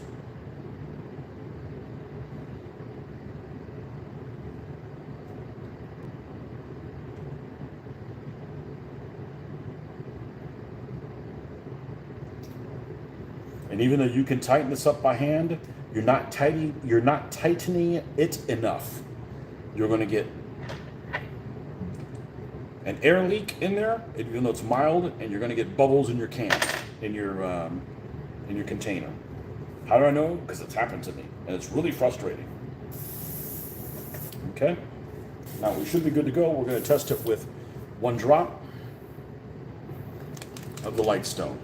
And even though you can tighten this up by hand, you're not tightening it enough. You're going to get an air leak in there, even though it's mild, and you're going to get bubbles in your can, in your container. How do I know? Because it's happened to me, and it's really frustrating. Okay, now we should be good to go. We're going to test it with 1 drop of the Lightstone.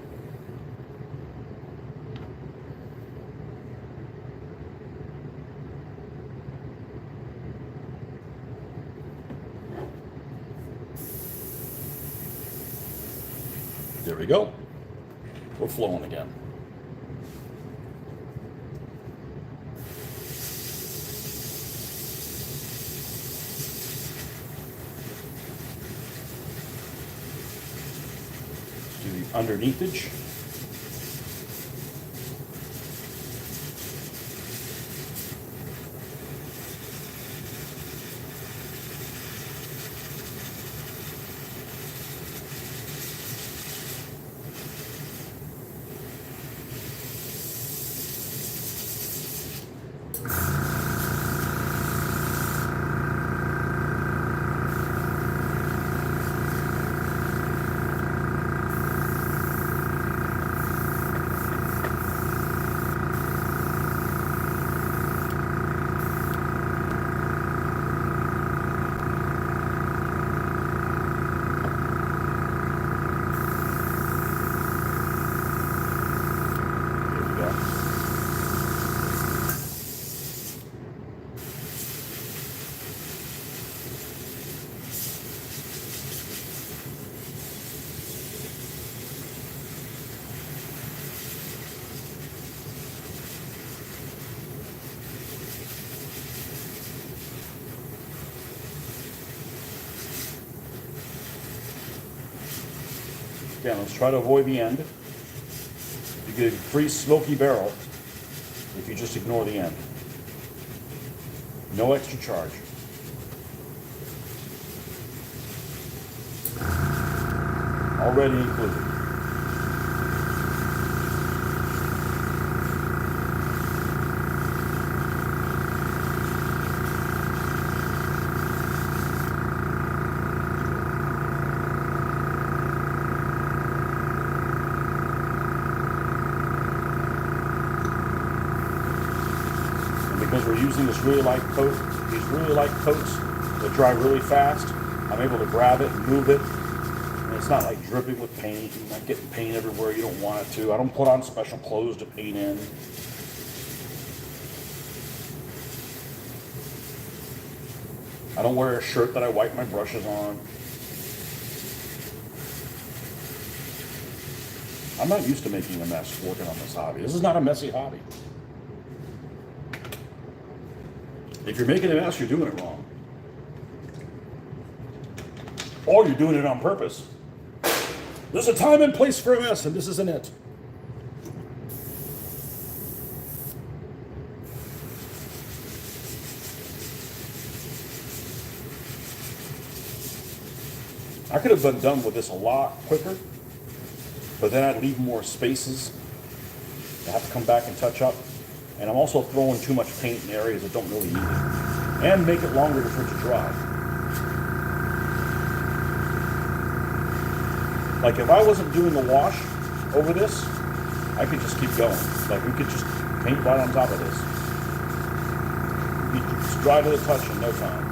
we go. We're flowing again. Let's do the underneathage. Again, let's try to avoid the end. You get a free smoky barrel if you just ignore the end. No extra charge. Already included. Because we're using this really light coat, these really light coats that dry really fast, I'm able to grab it and move it. And it's not like dripping with paint. You're not getting paint everywhere you don't want it to. I don't put on special clothes to paint in. I don't wear a shirt that I wipe my brushes on. I'm not used to making a mess working on this hobby. This is not a messy hobby. If you're making a mess, you're doing it wrong. Or you're doing it on purpose. There's a time and place for a mess, and this isn't it. I could have been done with this a lot quicker, but then I'd leave more spaces. I have to come back and touch up. And I'm also throwing too much paint in areas that don't really need it. And make it longer for it to dry. Like if I wasn't doing the wash over this, I could just keep going. Like we could just paint right on top of this. It's dry to the touch in no time.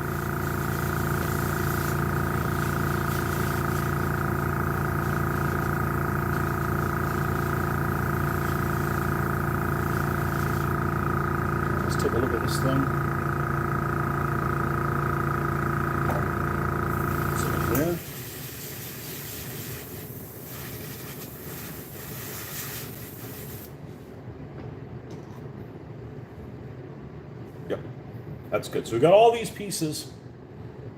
Take a look at this thing. So there. Yep, that's good. So we've got all these pieces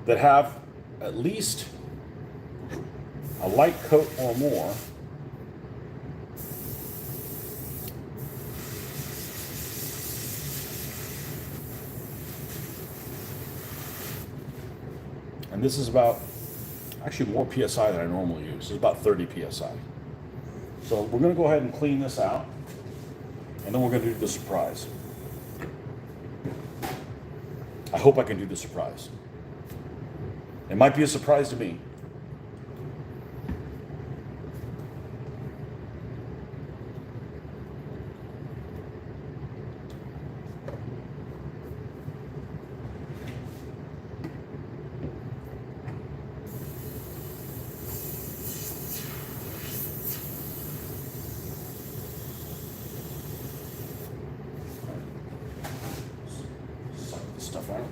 that have at least a light coat or more. And this is about, actually more PSI than I normally use. This is about 30 PSI. So we're going to go ahead and clean this out. And then we're going to do the surprise. I hope I can do the surprise. It might be a surprise to me. Stuff out.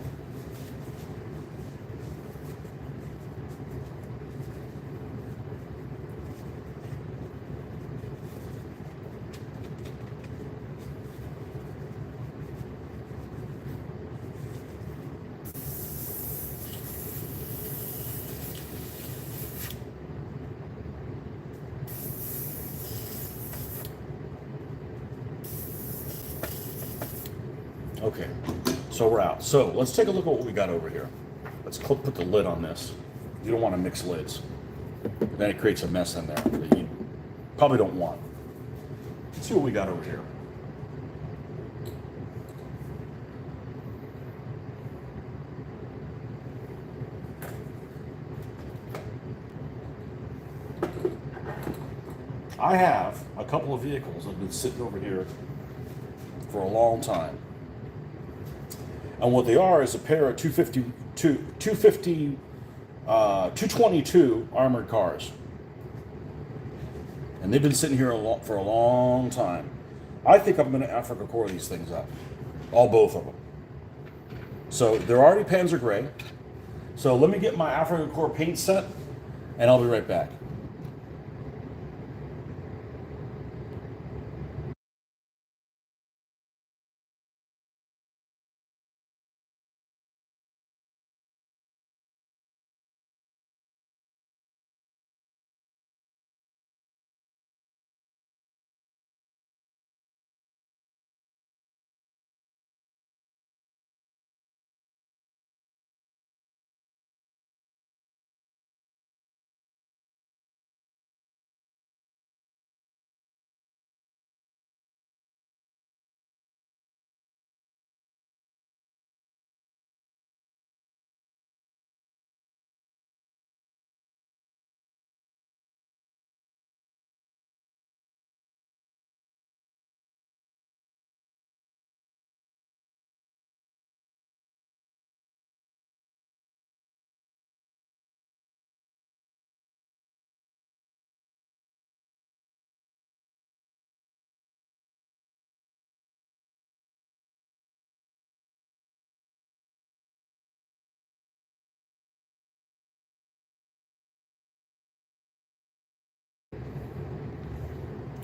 Okay, so we're out. So let's take a look at what we got over here. Let's put the lid on this. You don't want to mix lids. Then it creates a mess in there that you probably don't want. Let's see what we got over here. I have a couple of vehicles that have been sitting over here for a long time. And what they are is a pair of 222 armored cars. And they've been sitting here for a long time. I think I'm going to Africa core these things up. Both of them. So they're already Panzer Gray. So let me get my Africa core paint set and I'll be right back.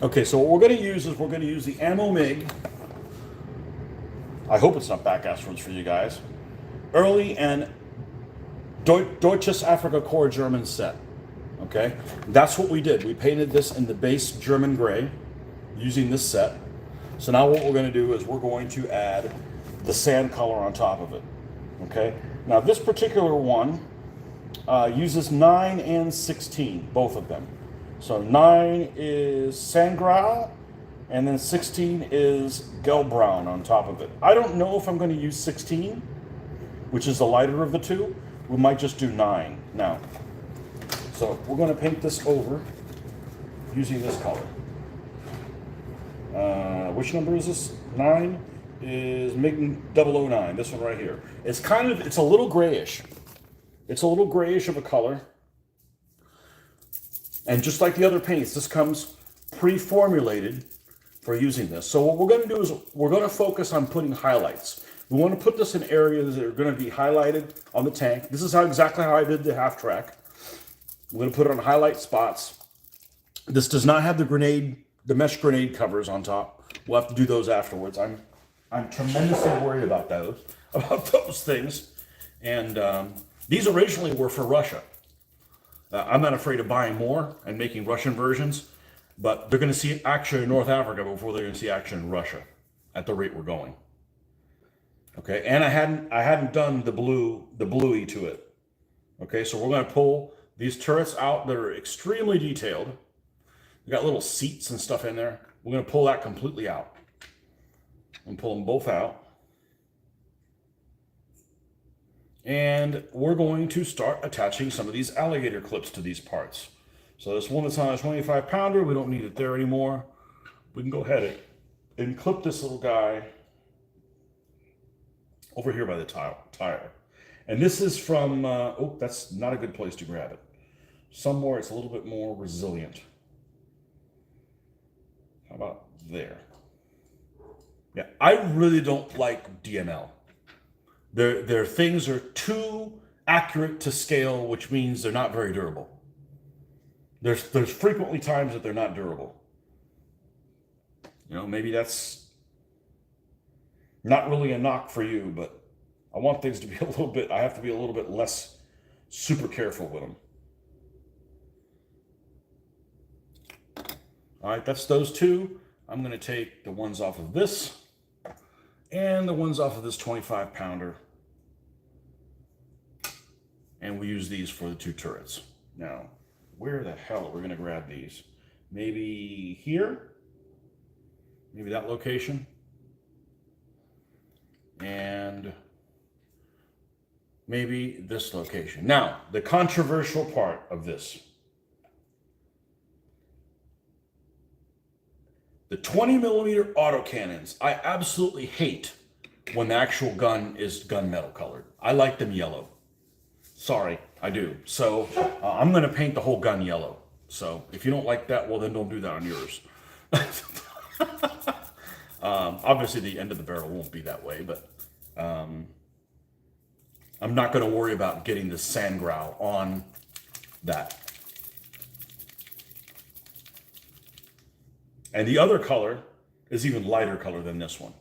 Okay, so what we're going to use is we're going to use the Ammo MiG. I hope it's not backwards for you guys. Early and Deutsches Afrika Korps German set. Okay, that's what we did. We painted this in the base German gray using this set. So now what we're going to do is we're going to add the sand color on top of it. Okay, now this particular one uses 9 and 16, both of them. So 9 is Sandgrau, and then 16 is Gelbbraun on top of it. I don't know if I'm going to use 16, which is the lighter of the two. We might just do 9 now. So we're going to paint this over using this color. Which number is this? 9 is MiG 009, this one right here. It's a little grayish. It's a little grayish of a color. And just like the other paints, this comes pre-formulated for using this. So what we're going to do is we're going to focus on putting highlights. We want to put this in areas that are going to be highlighted on the tank. This is exactly how I did the half track. I'm going to put it on highlight spots. This does not have the mesh grenade covers on top. We'll have to do those afterwards. I'm tremendously worried about those things. And these originally were for Russia. I'm not afraid of buying more and making Russian versions, but they're going to see action in North Africa before they're going to see action in Russia at the rate we're going. Okay, and I hadn't done the bluey to it. Okay, so we're going to pull these turrets out that are extremely detailed. We got little seats and stuff in there. We're going to pull that completely out and pull them both out. And we're going to start attaching some of these alligator clips to these parts. So this one that's on a 25 pounder, we don't need it there anymore. We can go ahead and clip this little guy over here by the tire. And this is from, oh, that's not a good place to grab it. Somewhere it's a little bit more resilient. How about there? Yeah, I really don't like DML. Their things are too accurate to scale, which means they're not very durable. There's frequently times that they're not durable. You know, maybe that's not really a knock for you, but I want things to be I have to be a little bit less super careful with them. All right, that's those two. I'm going to take the ones off of this. and the ones off of this 25 pounder. And we use these for the 2 turrets. Now, where the hell are we gonna grab these? Maybe here? Maybe that location? And maybe this location. Now, the controversial part of this. The 20mm autocannons, I absolutely hate when the actual gun is gunmetal colored. I like them yellow. Sorry, I do. So I'm going to paint the whole gun yellow. So if you don't like that, well, then don't do that on yours. Obviously, the end of the barrel won't be that way, but I'm not going to worry about getting the sand growl on that. And the other color is even lighter color than this one.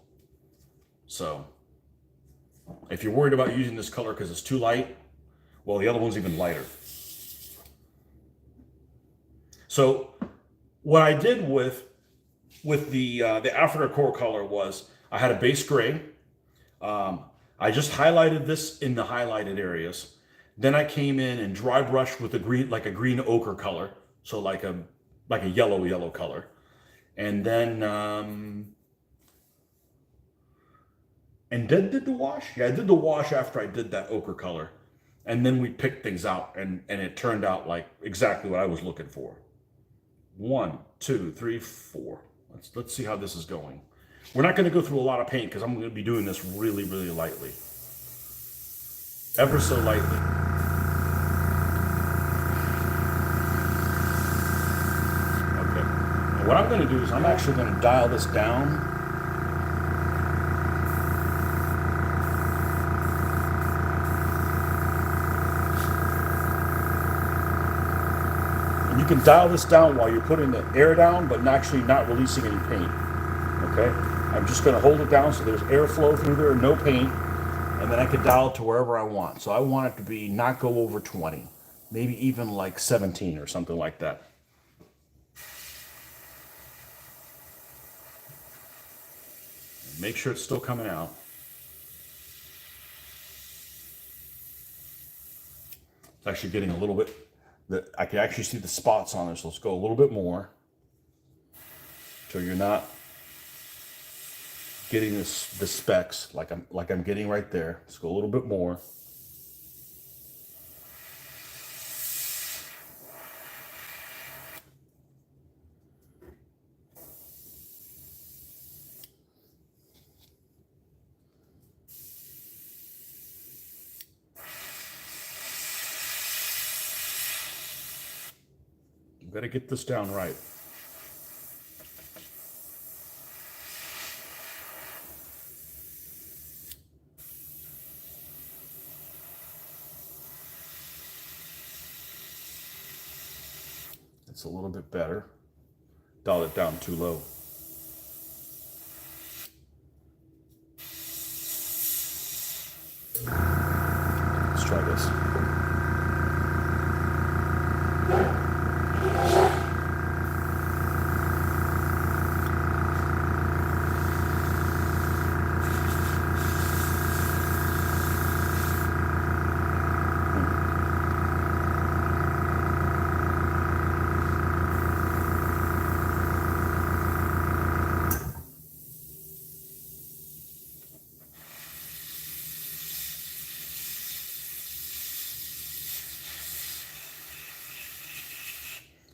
So if you're worried about using this color because it's too light, well, the other one's even lighter. So what I did with the Aftercore color was I had a base gray. I just highlighted this in the highlighted areas. Then I came in and dry brushed with a green, like a green ochre color. So like a yellow color. And then, and then did the wash? Yeah, I did the wash after I did that ochre color. And then we picked things out, and it turned out like exactly what I was looking for. 1, 2, 3, 4. Let's see how this is going. We're not going to go through a lot of paint because I'm going to be doing this really, really lightly. Ever so lightly. What I'm going to do is I'm actually going to dial this down. And you can dial this down while you're putting the air down, but actually not releasing any paint. Okay? I'm just going to hold it down so there's airflow through there, no paint, and then I can dial it to wherever I want. So I want it to be not go over 20, maybe even like 17 or something like that. Make sure it's still coming out. It's actually getting a little bit, I can actually see the spots on this. Let's go a little bit more. So you're not getting the specks like I'm getting right there. Let's go a little bit more. Got to get this down right. It's a little bit better. Dial it down too low. Let's try this.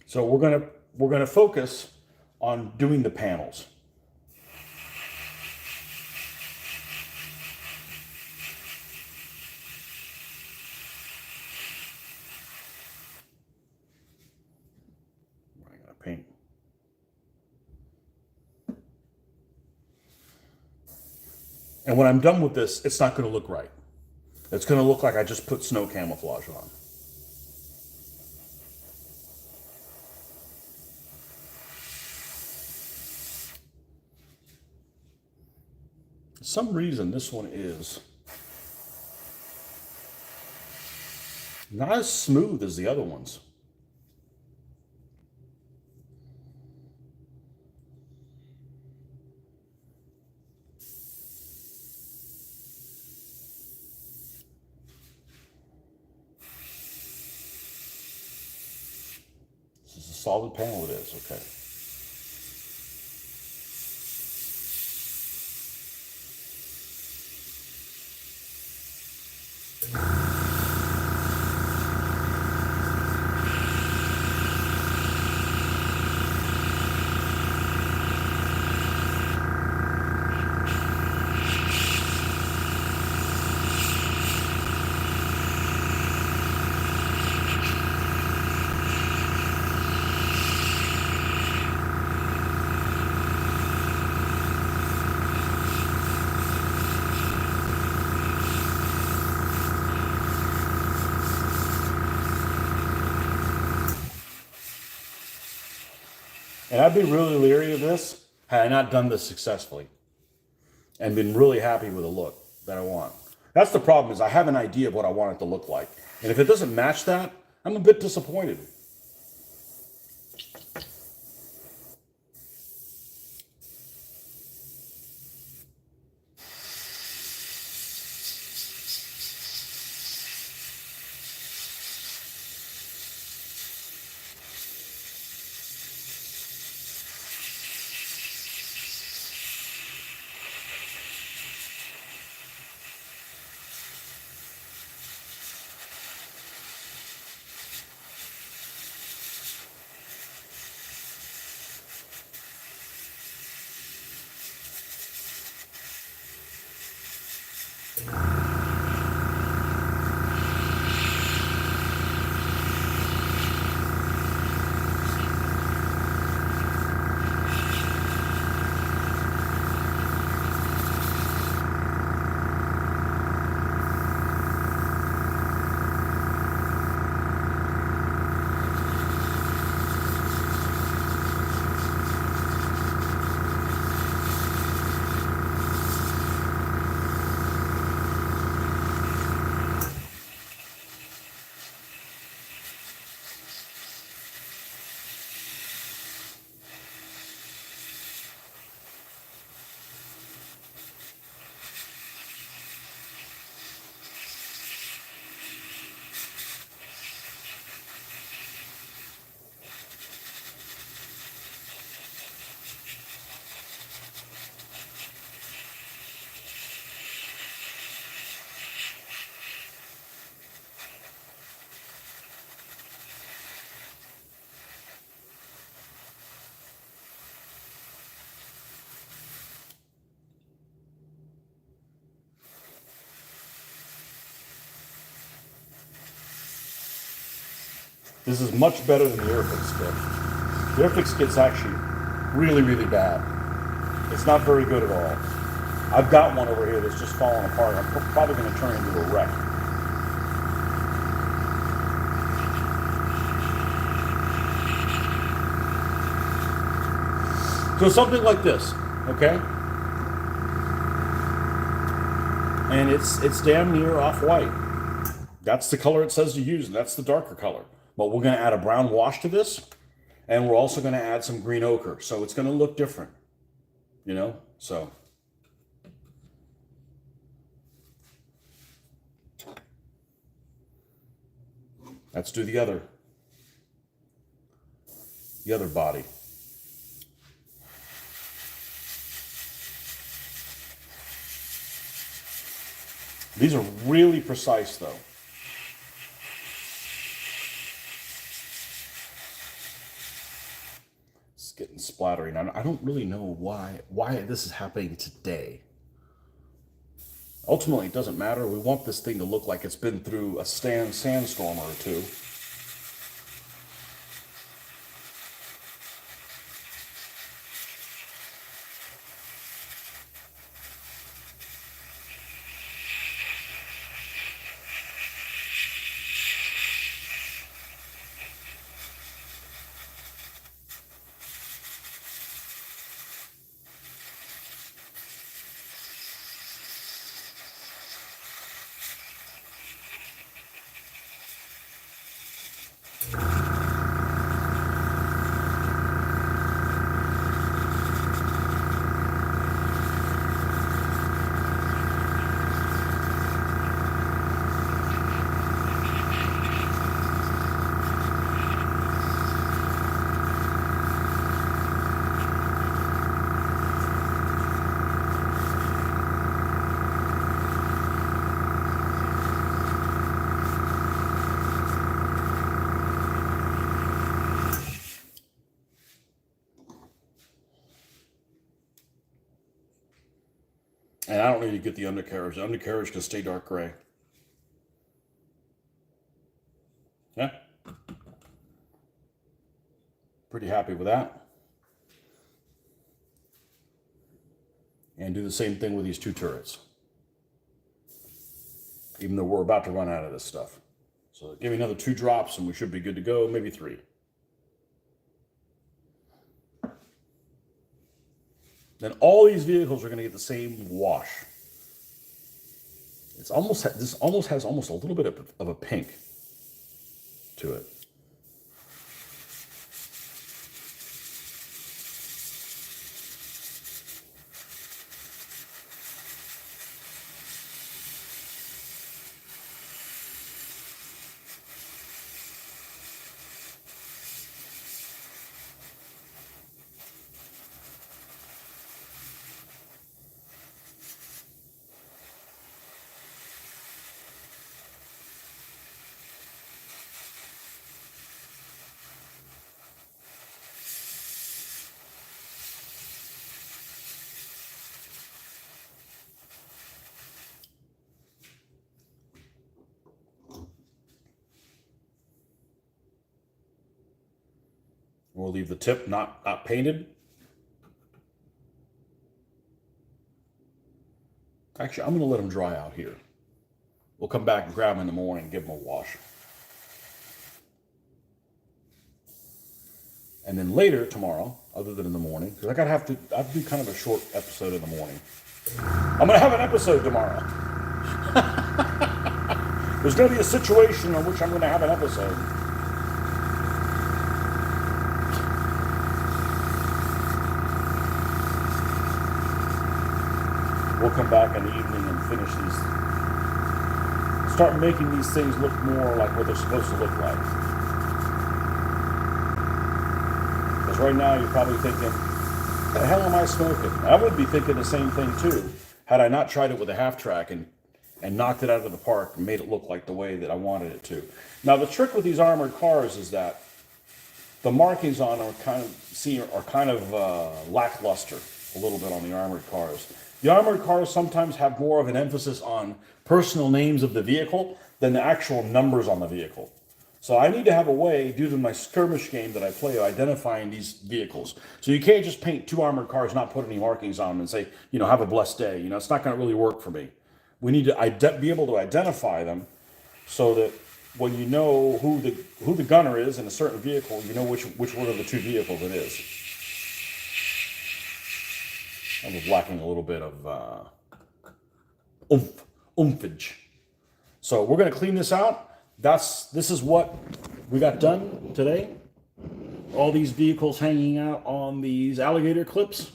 So we're gonna focus on doing the panels. I gotta paint. And when I'm done with this, it's not gonna look right. It's gonna look like I just put snow camouflage on. For some reason, this one is not as smooth as the other ones. solid panel it is, okay. And I'd be really leery of this had I not done this successfully and been really happy with the look that I want. That's the problem, is I have an idea of what I want it to look like. And if it doesn't match that, I'm a bit disappointed. This is much better than the Airfix kit. The Airfix kit's actually really, really bad. It's not very good at all. I've got one over here that's just falling apart. I'm probably going to turn it into a wreck. So something like this, okay? And it's damn near off-white. That's the color it says to use, and that's the darker color. But we're going to add a brown wash to this, and we're also going to add some green ochre. So it's going to look different, you know? So let's do the other body. These are really precise, though. It's getting splattering. I don't really know why this is happening today. Ultimately, it doesn't matter. We want this thing to look like it's been through a sandstorm or two. And I don't need to get the undercarriage. The undercarriage can stay dark gray. Yeah. Pretty happy with that. And do the same thing with these two turrets. Even though we're about to run out of this stuff. So give me another 2 drops and we should be good to go, maybe 3. Then all these vehicles are going to get the same wash. It's almost, this almost has almost a little bit of a pink to it. We'll leave the tip not painted. Actually, I'm going to let them dry out here. We'll come back and grab them in the morning and give them a wash. And then later tomorrow, other than in the morning, because I have to do kind of a short episode in the morning. I'm going to have an episode tomorrow. There's going to be a situation in which I'm going to have an episode. We'll come back in the evening and finish these. Start making these things look more like what they're supposed to look like. Because right now you're probably thinking, what the hell am I smoking? I would be thinking the same thing too, had I not tried it with a half track and knocked it out of the park and made it look like the way that I wanted it to. Now the trick with these armored cars is that the markings on them are kind of lackluster a little bit on the armored cars. The armored cars sometimes have more of an emphasis on personal names of the vehicle than the actual numbers on the vehicle. So I need to have a way, due to my skirmish game that I play, of identifying these vehicles. So you can't just paint 2 armored cars, not put any markings on them and say, have a blessed day. It's not going to really work for me. We need to be able to identify them so that when you know who the gunner is in a certain vehicle, you know which one of the 2 vehicles it is. I was lacking a little bit of oompage. So we're going to clean this out. This is what we got done today. All these vehicles hanging out on these alligator clips.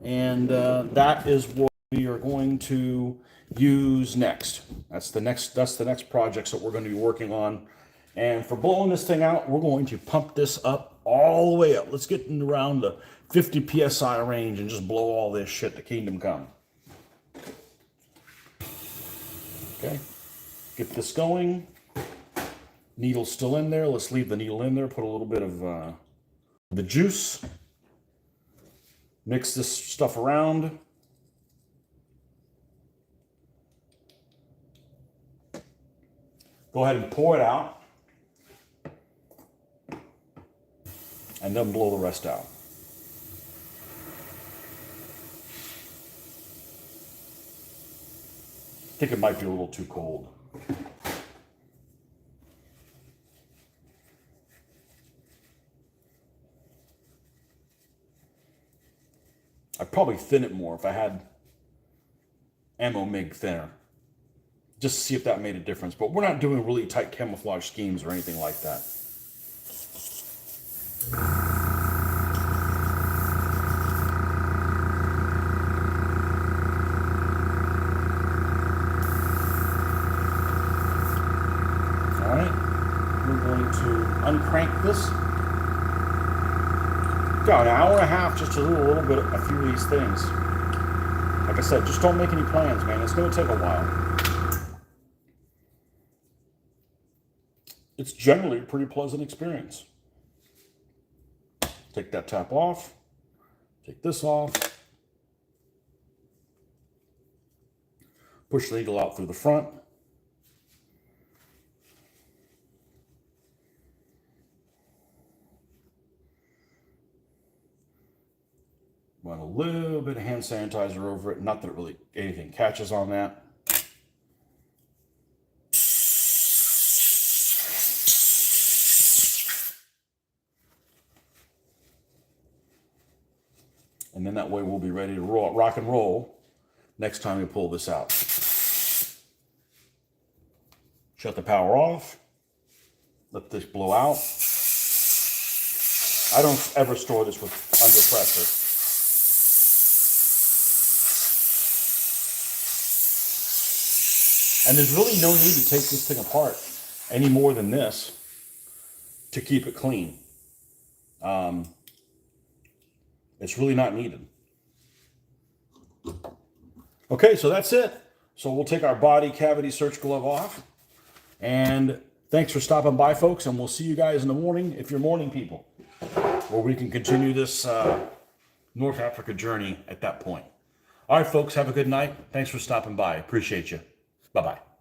And that is what we are going to use next. That's the next projects that we're going to be working on. And for blowing this thing out, we're going to pump this up all the way up. Let's get in around the 50 psi range and just blow all this shit to kingdom come. Okay, get this going. Needle's still in there. Let's leave the needle in there. Put a little bit of the juice. Mix this stuff around. Go ahead and pour it out. And then blow the rest out. I think it might be a little too cold. I'd probably thin it more if I had ammo MIG thinner. Just to see if that made a difference. But we're not doing really tight camouflage schemes or anything like that. Uncrank this. Got an hour and a half just to do a few of these things. Like I said, just don't make any plans, man. It's going to take a while. It's generally a pretty pleasant experience. Take that tap off. Take this off. Push the eagle out through the front. Run a little bit of hand sanitizer over it. Not that it really anything catches on that. And then that way we'll be ready to rock and roll next time we pull this out. Shut the power off. Let this blow out. I don't ever store this with under pressure. And there's really no need to take this thing apart any more than this to keep it clean. It's really not needed. Okay, so that's it. So we'll take our body cavity search glove off. And thanks for stopping by, folks. And we'll see you guys in the morning, if you're morning people, where we can continue this North Africa journey at that point. All right, folks, have a good night. Thanks for stopping by. Appreciate you. Bye-bye.